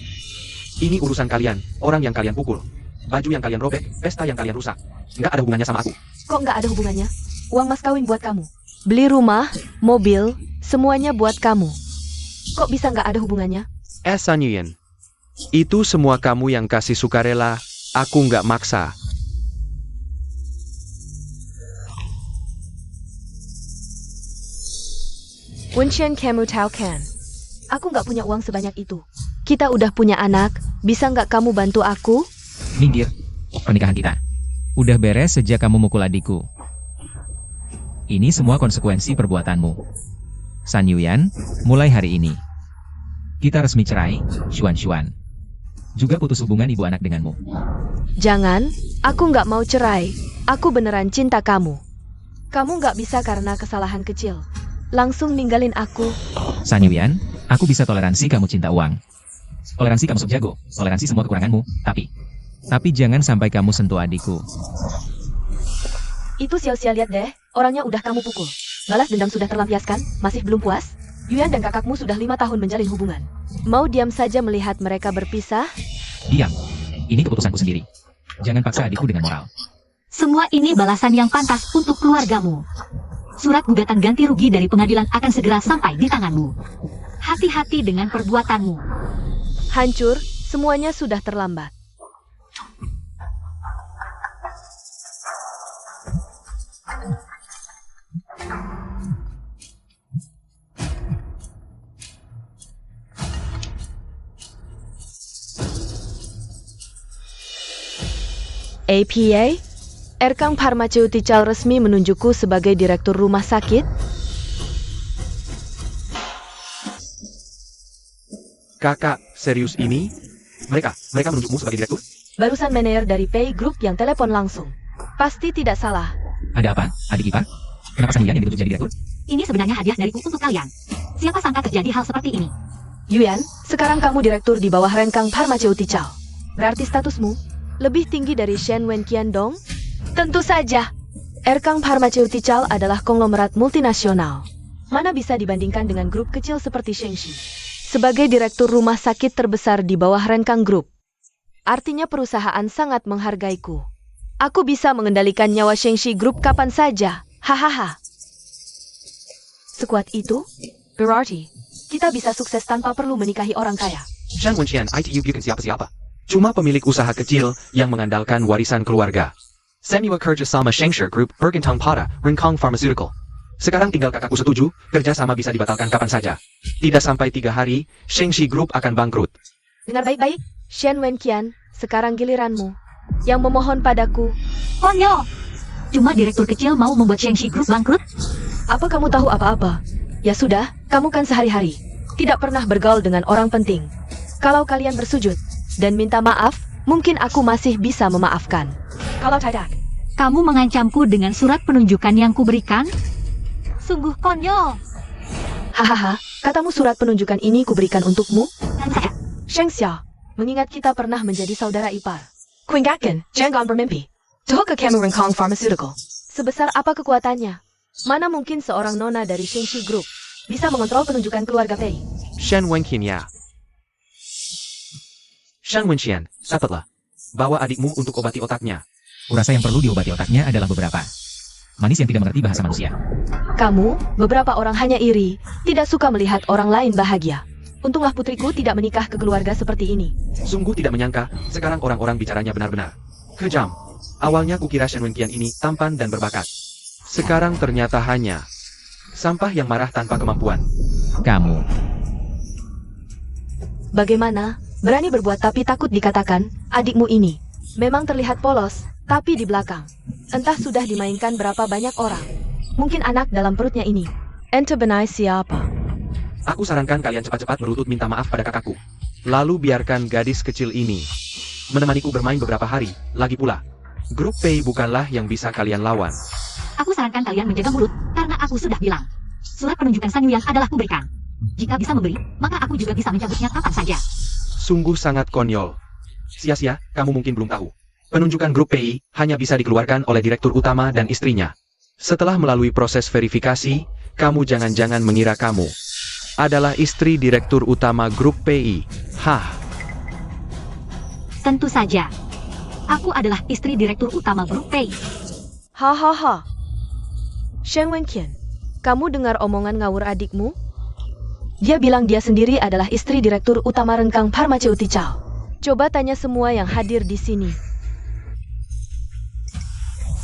Ini urusan kalian, orang yang kalian pukul. Baju yang kalian robek, pesta yang kalian rusak. Nggak ada hubungannya sama aku. Kok nggak ada hubungannya? Uang mas kawin buat kamu. Beli rumah, mobil, semuanya buat kamu. Kok bisa nggak ada hubungannya? San Yuan. Itu semua kamu yang kasih sukarela, aku nggak maksa. Wenxian kamu tahu kan? Aku nggak punya uang sebanyak itu. Kita udah punya anak, bisa nggak kamu bantu aku? Minggir, pernikahan kita. Udah beres sejak kamu mukul adikku. Ini semua konsekuensi perbuatanmu. San Yuan, mulai hari ini. Kita resmi cerai, Xuan. Juga putus hubungan ibu anak denganmu. Jangan, aku nggak mau cerai. Aku beneran cinta kamu. Kamu nggak bisa karena kesalahan kecil. Langsung ninggalin aku. San Yuan, aku bisa toleransi kamu cinta uang. Toleransi kamu sok jago, toleransi semua kekuranganmu, tapi jangan sampai kamu sentuh adikku. Itu sia-sia lihat deh, orangnya udah kamu pukul. Balas dendam sudah terlampiaskan, masih belum puas? Yuan dan kakakmu sudah 5 tahun menjalin hubungan. Mau diam saja melihat mereka berpisah? Diam, ini keputusanku sendiri. Jangan paksa adikku dengan moral. Semua ini balasan yang pantas untuk keluargamu. Surat gugatan ganti rugi dari pengadilan akan segera sampai di tanganmu. Hati-hati dengan perbuatanmu. Hancur, semuanya sudah terlambat. APA? Erkang Pharmaceutical resmi menunjukku sebagai direktur rumah sakit? Kakak, serius ini? Mereka menunjukmu sebagai direktur? Barusan manajer dari Pay Group yang telepon langsung. Pasti tidak salah. Ada apa, adik ipar? Kenapa San Yuan yang ditunjuk jadi direktur? Ini sebenarnya hadiah dariku untuk kalian. Siapa sangka terjadi hal seperti ini? Yuan, sekarang kamu direktur di bawah Renkang Pharmaceutical. Berarti statusmu lebih tinggi dari Shen Wenqian dong? Tentu saja. Erkang Pharmaceutical adalah konglomerat multinasional. Mana bisa dibandingkan dengan grup kecil seperti Shengxi. Sebagai direktur rumah sakit terbesar di bawah Renkang Group. Artinya perusahaan sangat menghargaiku. Aku bisa mengendalikan nyawa Shengxi Group kapan saja. Hahaha. Sekuat itu? Berarti kita bisa sukses tanpa perlu menikahi orang kaya. Shan Wenqian itu bukan siapa-siapa. Cuma pemilik usaha kecil yang mengandalkan warisan keluarga. Semua kerja sama Shengshi Group bergantung pada Renkang Pharmaceutical. Sekarang tinggal kakakku setuju, kerja sama bisa dibatalkan kapan saja. Tidak sampai 3 hari, Shengshi Group akan bangkrut. Dengar baik-baik, Shen Wenqian, sekarang giliranmu. Yang memohon padaku, Konyol! Cuma direktur kecil mau membuat Shengshi Group bangkrut? apa kamu tahu apa-apa? Ya sudah, kamu kan sehari-hari tidak pernah bergaul dengan orang penting. Kalau kalian bersujud dan minta maaf, mungkin aku masih bisa memaafkan. Kalau tidak, Kamu mengancamku dengan surat penunjukan yang kuberikan? Sungguh konyol. hahaha, katamu surat penunjukan ini kuberikan untukmu? Dan saya, Sheng Xia, mengingat kita pernah menjadi saudara ipar. Kuinggaken, jangan bermimpi. Tuhuk ke Cameron Kong Pharmaceutical. Sebesar apa kekuatannya? Mana mungkin seorang nona dari Shengshi Group bisa mengontrol penunjukan keluarga Pei? Shan Wenqian ya. Shan Wenqian, sapatlah. Bawa adikmu untuk obati otaknya. Kurasa yang perlu diobati otaknya adalah beberapa. Manis yang tidak mengerti bahasa manusia. Kamu, beberapa orang hanya iri, tidak suka melihat orang lain bahagia. Untunglah putriku tidak menikah ke keluarga seperti ini. Sungguh tidak menyangka, sekarang orang-orang bicaranya benar-benar kejam. Awalnya kukira Shan Wenqian ini tampan dan berbakat. Sekarang ternyata hanya sampah yang marah tanpa kemampuan. Kamu, Bagaimana? Berani berbuat tapi takut dikatakan, adikmu ini memang terlihat polos, tapi di belakang entah sudah dimainkan berapa banyak orang. Mungkin anak dalam perutnya ini. Ente benai siapa? Aku sarankan kalian cepat-cepat berlutut minta maaf pada kakakku. Lalu biarkan gadis kecil ini menemaniku bermain beberapa hari. Lagi pula, grup Pei bukanlah yang bisa kalian lawan. aku sarankan kalian menjaga mulut, karena aku sudah bilang. Surat penunjukan San Yuyan adalah kuberikan. Jika bisa memberi, maka aku juga bisa mencabutnya kapan saja. Sungguh sangat konyol. Sia-sia, kamu mungkin belum tahu. Penunjukan grup Pei hanya bisa dikeluarkan oleh direktur utama dan istrinya. Setelah melalui proses verifikasi, kamu jangan-jangan mengira kamu adalah istri direktur utama grup PI. Hah, Tentu saja. Aku adalah istri direktur utama grup Pei. Hahaha. Shen Wenqian, kamu dengar omongan ngawur adikmu? Dia bilang dia sendiri adalah istri direktur utama Renkang Pharmaceutical. Coba tanya semua yang hadir di sini.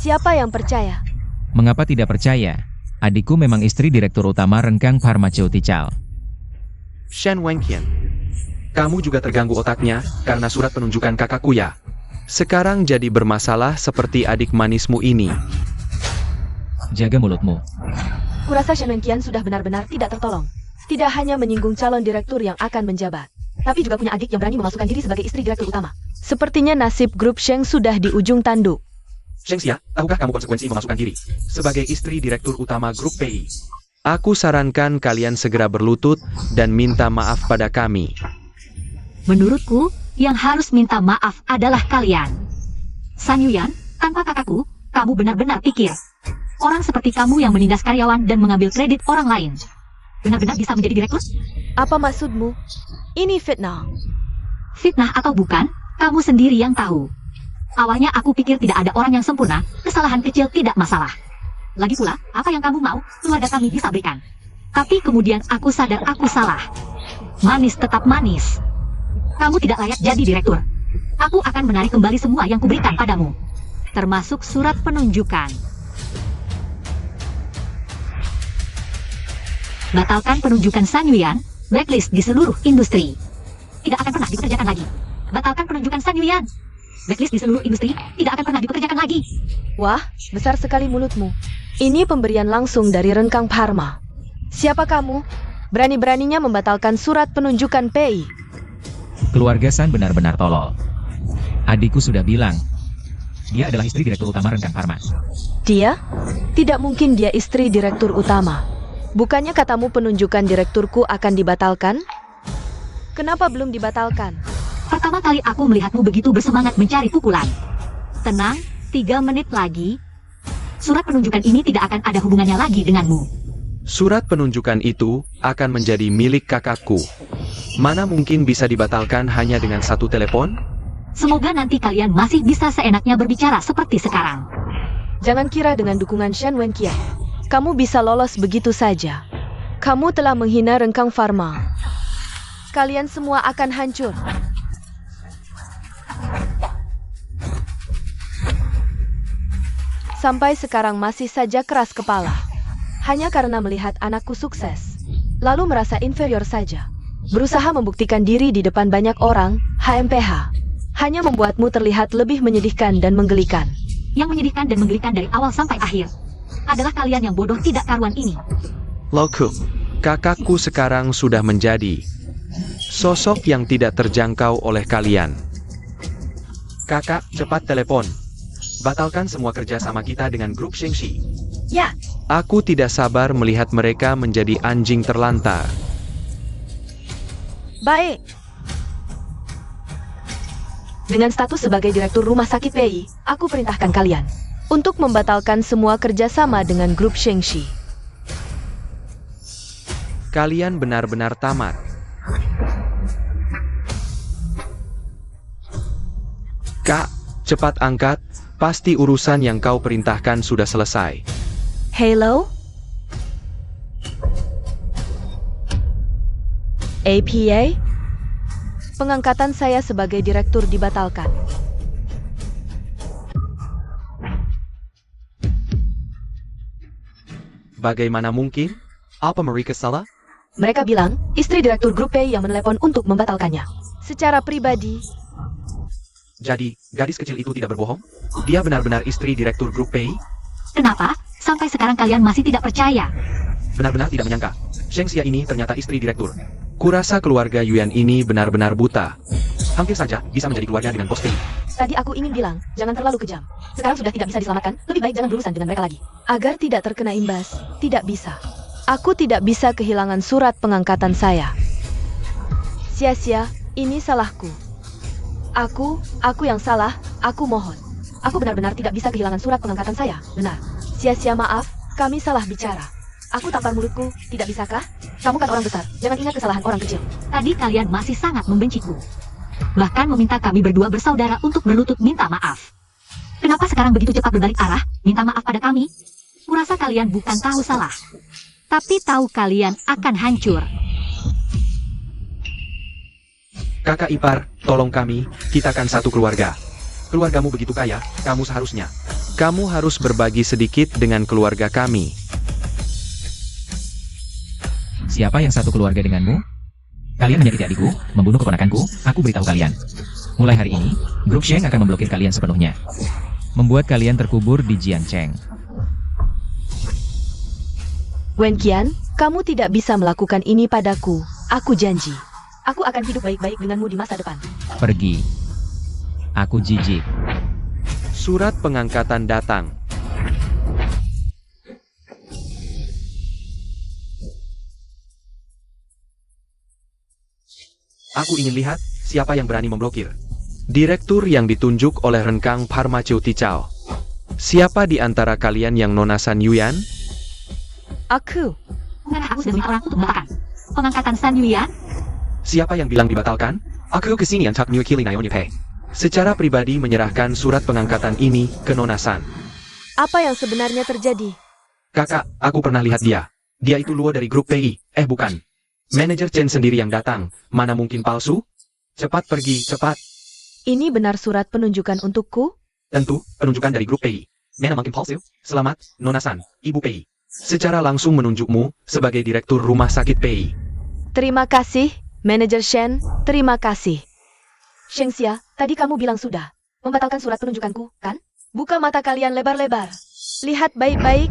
Siapa yang percaya? mengapa tidak percaya? Adikku memang istri direktur utama Renkang Pharmaceutical. Shen Wenqian. Kamu juga terganggu otaknya karena surat penunjukan kakakku ya. Sekarang jadi bermasalah seperti adik manismu ini. Jaga mulutmu. Kurasa Shen Wenqian sudah benar-benar tidak tertolong. Tidak hanya menyinggung calon direktur yang akan menjabat, tapi juga punya adik yang berani memasukkan diri sebagai istri direktur utama. Sepertinya nasib grup Sheng sudah di ujung tanduk. Sheng Xia, tahukah kamu konsekuensi memasukkan diri sebagai istri direktur utama grup PI? Aku sarankan kalian segera berlutut dan minta maaf pada kami. Menurutku, yang harus minta maaf adalah kalian. San Yuyan, tanpa kakakku, kamu benar-benar pikir. Orang seperti kamu yang menindas karyawan dan mengambil kredit orang lain. Benar-benar bisa menjadi direktur? Apa maksudmu? Ini fitnah. Fitnah atau bukan, kamu sendiri yang tahu. Awalnya aku pikir tidak ada orang yang sempurna, kesalahan kecil tidak masalah. Lagi pula, apa yang kamu mau, keluarga kami bisa berikan. Tapi kemudian aku sadar aku salah. Manis tetap manis. Kamu tidak layak jadi direktur. Aku akan menarik kembali semua yang kuberikan padamu. Termasuk surat penunjukan. Batalkan penunjukan San Yuyan, blacklist di seluruh industri. Tidak akan pernah dipekerjakan lagi. Batalkan penunjukan San Yuyan. Blacklist di seluruh industri tidak akan pernah dipekerjakan lagi. Wah, besar sekali mulutmu. Ini pemberian langsung dari Renkang Pharma. Siapa kamu? Berani-beraninya membatalkan surat penunjukan PI. Keluarga San benar-benar tolol. Adikku sudah bilang, dia adalah istri direktur utama Renkang Pharma. Dia? Tidak mungkin dia istri direktur utama. Bukannya katamu penunjukan direkturku akan dibatalkan? Kenapa belum dibatalkan? Pertama kali aku melihatmu begitu bersemangat mencari pukulan. Tenang, 3 menit lagi. Surat penunjukan ini tidak akan ada hubungannya lagi denganmu. Surat penunjukan itu akan menjadi milik kakakku. Mana mungkin bisa dibatalkan hanya dengan satu telepon? Semoga nanti kalian masih bisa seenaknya berbicara seperti sekarang. Jangan kira dengan dukungan Shen Wenqian, kamu bisa lolos begitu saja. Kamu telah menghina Renkang Pharma. Kalian semua akan hancur. Sampai sekarang masih saja keras kepala. Hanya karena melihat anakku sukses. Lalu merasa inferior saja. Berusaha membuktikan diri di depan banyak orang, HMPH. Hanya membuatmu terlihat lebih menyedihkan dan menggelikan. Yang menyedihkan dan menggelikan dari awal sampai akhir adalah kalian yang bodoh tidak karuan ini. Loku, kakakku sekarang sudah menjadi sosok yang tidak terjangkau oleh kalian. Kakak, cepat telepon. Batalkan semua kerjasama kita dengan grup Shengxi. Ya, Aku tidak sabar melihat mereka menjadi anjing terlantar. baik. Dengan status sebagai direktur rumah sakit PI, aku perintahkan kalian untuk membatalkan semua kerjasama dengan grup Shengxi. Kalian benar-benar tamat. Kak, cepat angkat. Pasti urusan yang kau perintahkan sudah selesai. Hello? APA? Pengangkatan saya sebagai direktur dibatalkan. Bagaimana mungkin? Apa mereka salah? Mereka bilang, istri direktur grup PI yang menelepon untuk membatalkannya. Secara pribadi, Jadi, gadis kecil itu tidak berbohong? Dia benar-benar istri direktur grup PI? Kenapa? Sampai sekarang kalian masih tidak percaya. Benar-benar tidak menyangka. Shengxia ini ternyata istri direktur. Kurasa keluarga Yuan ini benar-benar buta. Hampir saja bisa menjadi keluarga dengan bos PI. tadi aku ingin bilang, jangan terlalu kejam. Sekarang sudah tidak bisa diselamatkan, lebih baik jangan berurusan dengan mereka lagi. Agar tidak terkena imbas, tidak bisa. Aku tidak bisa kehilangan surat pengangkatan saya. Sia-sia, ini salahku. Aku yang salah, aku mohon. Aku benar-benar tidak bisa kehilangan surat pengangkatan saya, benar. Sia-sia maaf, kami salah bicara. Aku tampar mulutku, tidak bisakah? Kamu kan orang besar, jangan ingat kesalahan orang kecil. Tadi kalian masih sangat membenciku. Bahkan meminta kami berdua bersaudara untuk berlutut minta maaf. Kenapa sekarang begitu cepat berbalik arah, minta maaf pada kami? Kurasa kalian bukan tahu salah, tapi tahu kalian akan hancur. Kakak ipar, tolong kami, kita kan satu keluarga. Keluargamu begitu kaya, kamu seharusnya. Kamu harus berbagi sedikit dengan keluarga kami. Siapa yang satu keluarga denganmu? Kalian menyakiti adikku, membunuh keponakanku, aku beritahu kalian. Mulai hari ini, grup Sheng akan memblokir kalian sepenuhnya. Membuat kalian terkubur di Jiancheng. Wen Qian, kamu tidak bisa melakukan ini padaku. Aku janji. Aku akan hidup baik-baik denganmu di masa depan. Pergi. Aku jijik. Surat pengangkatan datang. Aku ingin lihat siapa yang berani memblokir. Direktur yang ditunjuk oleh Renkang Pharmaceutical. Siapa di antara kalian yang Nona San Yuan? Aku. Bukankah aku sudah meminta orang untuk membatalkan pengangkatan San Yuan? Siapa yang bilang dibatalkan? Aku kesini untuk mewakili Nyonya Pei. Secara pribadi menyerahkan surat pengangkatan ini ke Nona San. Apa yang sebenarnya terjadi? Kakak, aku pernah lihat dia. Dia itu luar dari grup PI. Bukan. Manajer Chen sendiri yang datang. Mana mungkin palsu? Cepat pergi, cepat. Ini benar surat penunjukan untukku? Tentu, penunjukan dari grup PI. Mana mungkin palsu? Selamat, Nona San, Ibu PI. Secara langsung menunjukmu sebagai direktur rumah sakit PI. Terima kasih, Manajer Shen. Terima kasih. Shengxia, tadi kamu bilang sudah membatalkan surat penunjukanku, kan? Buka mata kalian lebar-lebar. Lihat baik-baik.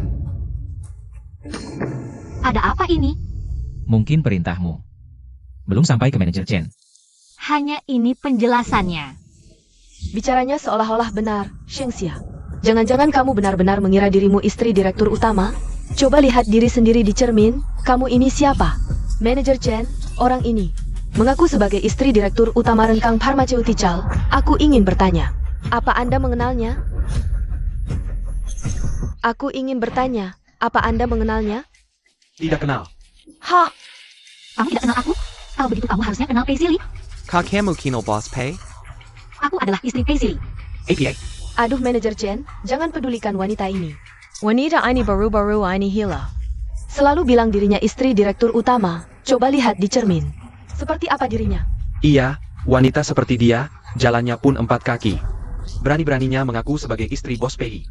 Ada apa ini? Mungkin perintahmu. Belum sampai ke manajer Chen. Hanya ini penjelasannya. Bicaranya seolah-olah benar, Shengxia. Jangan-jangan kamu benar-benar mengira dirimu istri direktur utama? Coba lihat diri sendiri di cermin, kamu ini siapa? Manajer Chen, orang ini. Mengaku sebagai istri direktur utama Renkang Pharmaceutical, aku ingin bertanya. Apa Anda mengenalnya? Aku ingin bertanya, apa Anda mengenalnya? Tidak kenal. Hah? Kamu tidak kenal aku? Kalau begitu kamu harusnya kenal Pei Zili. Kamu kenal Boss Pei? Aku adalah istri Pei Zili. APA. Aduh Manajer Chen, jangan pedulikan wanita ini. Wanita ini baru-baru ini hilang. Selalu bilang dirinya istri direktur utama, coba lihat di cermin. Seperti apa dirinya? Iya, wanita seperti dia, jalannya pun 4 kaki. Berani-beraninya mengaku sebagai istri bos Pei.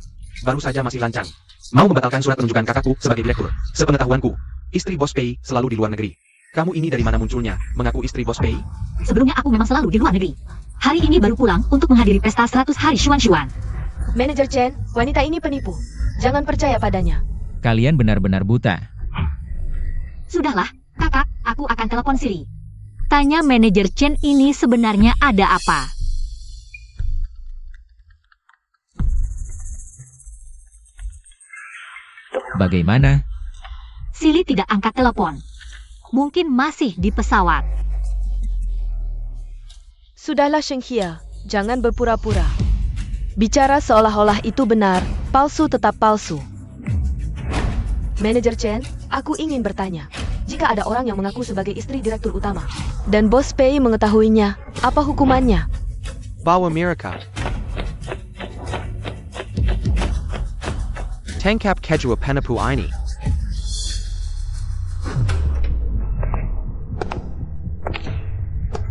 Baru saja masih lancang. Mau membatalkan surat penunjukan kakakku sebagai direktur. Sepengetahuanku, istri bos Pei selalu di luar negeri. Kamu ini dari mana munculnya, mengaku istri bos Pei? Sebelumnya aku memang selalu di luar negeri. Hari ini baru pulang untuk menghadiri pesta 100 hari Xuan. Manajer Chen, wanita ini penipu. Jangan percaya padanya. Kalian benar-benar buta. Sudahlah, kakak, aku akan telepon Siri. Tanya manajer Chen ini sebenarnya ada apa. Bagaimana? Siri tidak angkat telepon. Mungkin masih di pesawat. Sudahlah Shenghia, jangan berpura-pura. Bicara seolah-olah itu benar, palsu tetap palsu. Manajer Chen, aku ingin bertanya. Jika ada orang yang mengaku sebagai istri direktur utama, dan bos Pei mengetahuinya, apa hukumannya? Bawa mereka. Tangkap kedua penipu ini.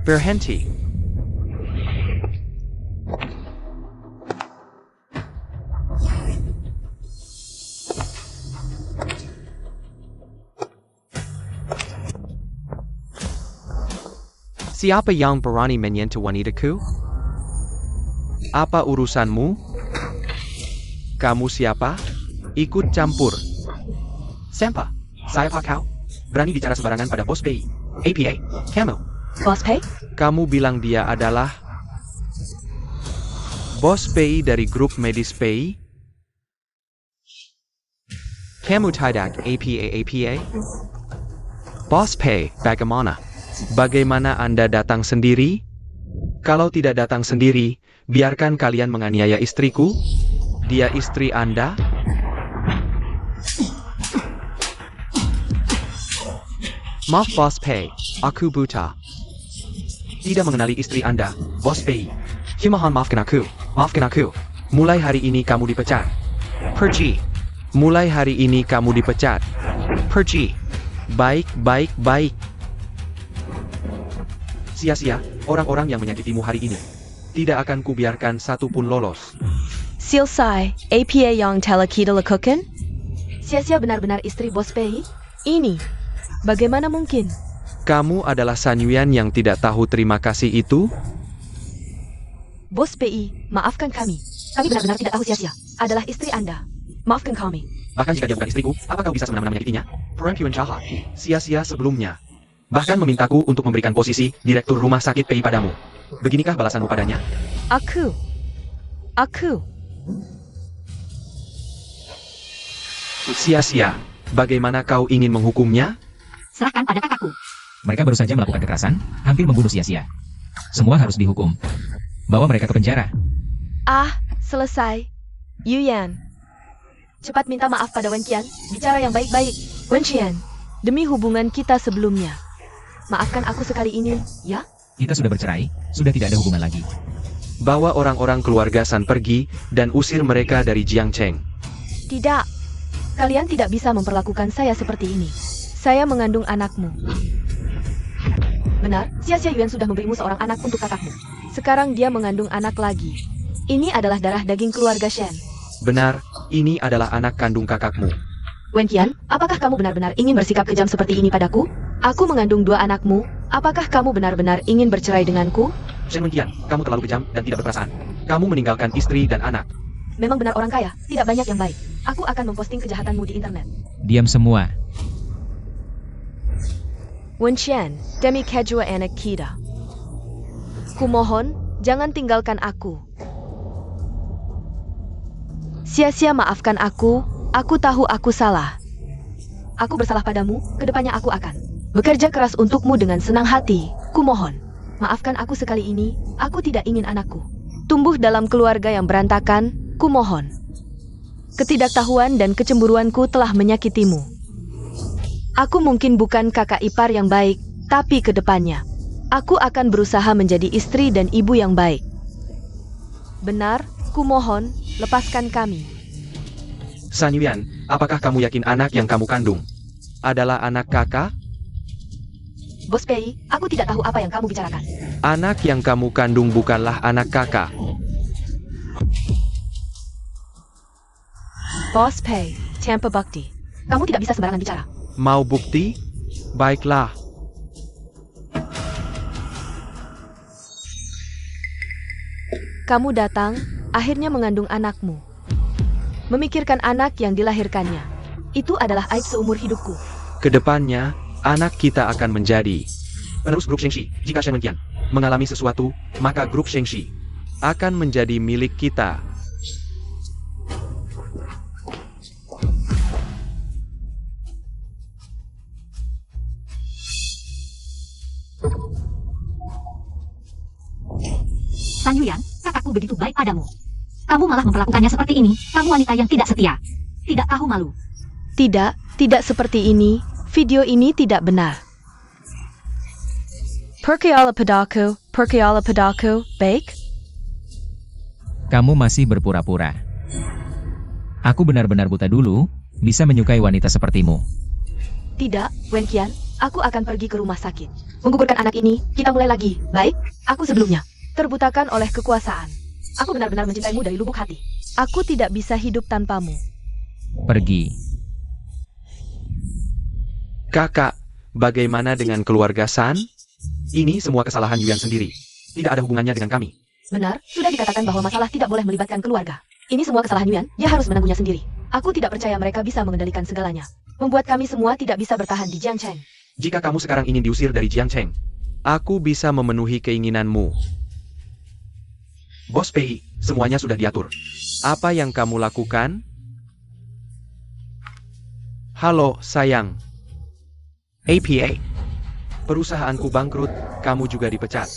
Berhenti. Siapa yang berani menyentuh wanitaku? Apa urusanmu? Kamu siapa? Ikut campur. Siapa? Siapa kau? Berani bicara sembarangan pada bos Pei. APA, kamu. Bos Pei? Kamu bilang dia adalah bos Pei dari grup medis Pei? Kamu tidak APA? Bos Pei, bagaimana? Bagaimana Anda datang sendiri? Kalau tidak datang sendiri, biarkan kalian menganiaya istriku. Dia istri Anda? Maaf Bos Pei, aku buta. Tidak mengenali istri Anda, Bos Pei. Mohon maafkan aku. Mulai hari ini kamu dipecat. Pergi. Mulai hari ini kamu dipecat. Pergi. Baik. Sia-sia, orang-orang yang menyakitimu hari ini. Tidak akan kubiarkan satu pun lolos. Selesai, APA yang telah kita lakukan? Sia-sia benar-benar istri bos Pei? Ini, bagaimana mungkin? Kamu adalah Sanyuan yang tidak tahu terima kasih itu? Bos Pei, maafkan kami. Kami benar-benar tidak tahu sia-sia. Adalah istri Anda. Maafkan kami. Bahkan jika dia bukan istriku, apa kau bisa semena-mena menyakitinya? Perempuan jahat. Sia-sia sebelumnya. Bahkan memintaku untuk memberikan posisi direktur rumah sakit Pei padamu. Beginikah balasanmu padanya? Aku. Sia-sia. Bagaimana kau ingin menghukumnya? Serahkan pada kakakku. Mereka baru saja melakukan kekerasan, hampir membunuh sia-sia. Semua harus dihukum. Bawa mereka ke penjara. Selesai. Yuyan. Cepat minta maaf pada Wen Qian. Bicara yang baik-baik. Wen Qian, demi hubungan kita sebelumnya. Maafkan aku sekali ini, ya? Kita sudah bercerai, sudah tidak ada hubungan lagi. Bawa orang-orang keluarga San pergi dan usir mereka dari Jiangcheng. Tidak. Kalian tidak bisa memperlakukan saya seperti ini. Saya mengandung anakmu. Benar, Xia Yuan sudah memberimu seorang anak untuk kakakmu. Sekarang dia mengandung anak lagi. Ini adalah darah daging keluarga Shen. Benar, ini adalah anak kandung kakakmu. Wen Qian, apakah kamu benar-benar ingin bersikap kejam seperti ini padaku? Aku mengandung 2 anakmu. Apakah kamu benar-benar ingin bercerai denganku? Shen Wen Qian, kamu terlalu kejam dan tidak berperasaan. Kamu meninggalkan istri dan anak. Memang benar orang kaya, tidak banyak yang baik. Aku akan memposting kejahatanmu di internet. Diam semua. Wen Qian, demi kedua anak kita. Kumohon, jangan tinggalkan aku. Sia-sia maafkan aku tahu aku salah. Aku bersalah padamu, kedepannya aku akan bekerja keras untukmu dengan senang hati. Kumohon, maafkan aku sekali ini, aku tidak ingin anakku tumbuh dalam keluarga yang berantakan. Kumohon. Ketidaktahuan dan kecemburuanku telah menyakitimu. Aku mungkin bukan kakak ipar yang baik, tapi kedepannya aku akan berusaha menjadi istri dan ibu yang baik. Benar, kumohon, lepaskan kami. Sanyuan, apakah kamu yakin anak yang kamu kandung adalah anak kakak? Bos Pei, aku tidak tahu apa yang kamu bicarakan. Anak yang kamu kandung bukanlah anak kakak. Bos Pei, tanpa bukti. Kamu tidak bisa sembarangan bicara. Mau bukti? Baiklah. Kamu datang, akhirnya mengandung anakmu. Memikirkan anak yang dilahirkannya. Itu adalah aib seumur hidupku. Kedepannya, anak kita akan menjadi penerus grup Shengxi. Jika Shen Mengqian mengalami sesuatu, maka grup Shengxi akan menjadi milik kita. San Yuyan, kakakku begitu baik padamu. Kamu malah memperlakukannya seperti ini. Kamu wanita yang tidak setia. Tidak tahu malu. Tidak seperti ini. Video ini tidak benar. Perkayala padaku, baik? Kamu masih berpura-pura. Aku benar-benar buta dulu, bisa menyukai wanita sepertimu. Tidak, Wen Qian. Aku akan pergi ke rumah sakit. Menggugurkan anak ini, kita mulai lagi, baik? Aku sebelumnya terbutakan oleh kekuasaan. Aku benar-benar mencintaimu dari lubuk hati. Aku tidak bisa hidup tanpamu. Pergi. Kakak, bagaimana dengan keluarga San? Ini semua kesalahan Yuan sendiri. Tidak ada hubungannya dengan kami. Benar, sudah dikatakan bahwa masalah tidak boleh melibatkan keluarga. Ini semua kesalahan Yuan, dia harus menanggungnya sendiri. Aku tidak percaya mereka bisa mengendalikan segalanya. Membuat kami semua tidak bisa bertahan di Jiangcheng. Jika kamu sekarang ingin diusir dari Jiangcheng, aku bisa memenuhi keinginanmu. Bos Pei, semuanya sudah diatur. Apa yang kamu lakukan? Halo, sayang. APA. Perusahaanku bangkrut, kamu juga dipecat.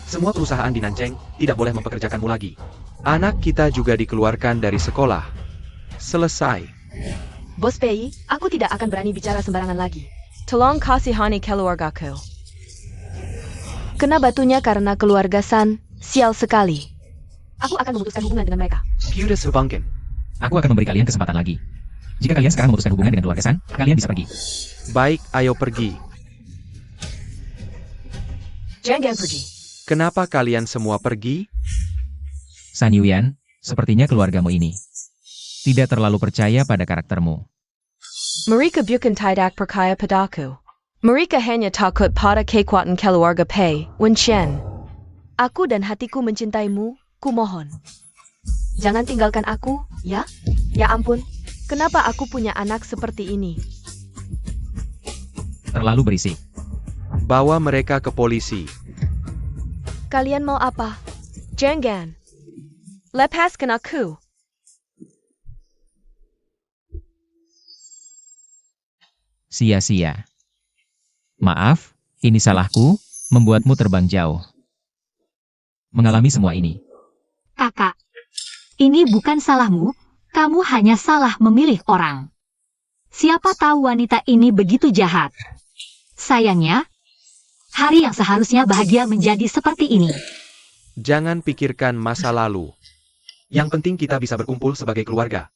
Semua perusahaan di Nancheng tidak boleh mempekerjakanmu lagi. Anak kita juga dikeluarkan dari sekolah. Selesai. Bos Pei, aku tidak akan berani bicara sembarangan lagi. Tolong kasihani keluargaku. Kena batunya karena keluarga San, sial sekali. Aku akan memutuskan hubungan dengan mereka. Sudah sebangkin. Aku akan memberi kalian kesempatan lagi. Jika kalian sekarang memutuskan hubungan dengan keluarga San, kalian bisa pergi. Baik, ayo pergi. Jangan pergi. Kenapa kalian semua pergi? San Yuyan, sepertinya keluargamu ini tidak terlalu percaya pada karaktermu. Mereka bukan tidak percaya padaku. Mereka hanya takut pada kekuatan keluarga Pei, Wen Qian. Aku dan hatiku mencintaimu, kumohon. Jangan tinggalkan aku, ya? Ya ampun, kenapa aku punya anak seperti ini? Terlalu berisik. Bawa mereka ke polisi. Kalian mau apa? Jangan. Lepaskan aku. Sia-sia. Maaf, ini salahku, membuatmu terbang jauh. Mengalami semua ini. Kakak, ini bukan salahmu. Kamu hanya salah memilih orang. Siapa tahu wanita ini begitu jahat. Sayangnya, hari yang seharusnya bahagia menjadi seperti ini. Jangan pikirkan masa lalu. Yang penting kita bisa berkumpul sebagai keluarga.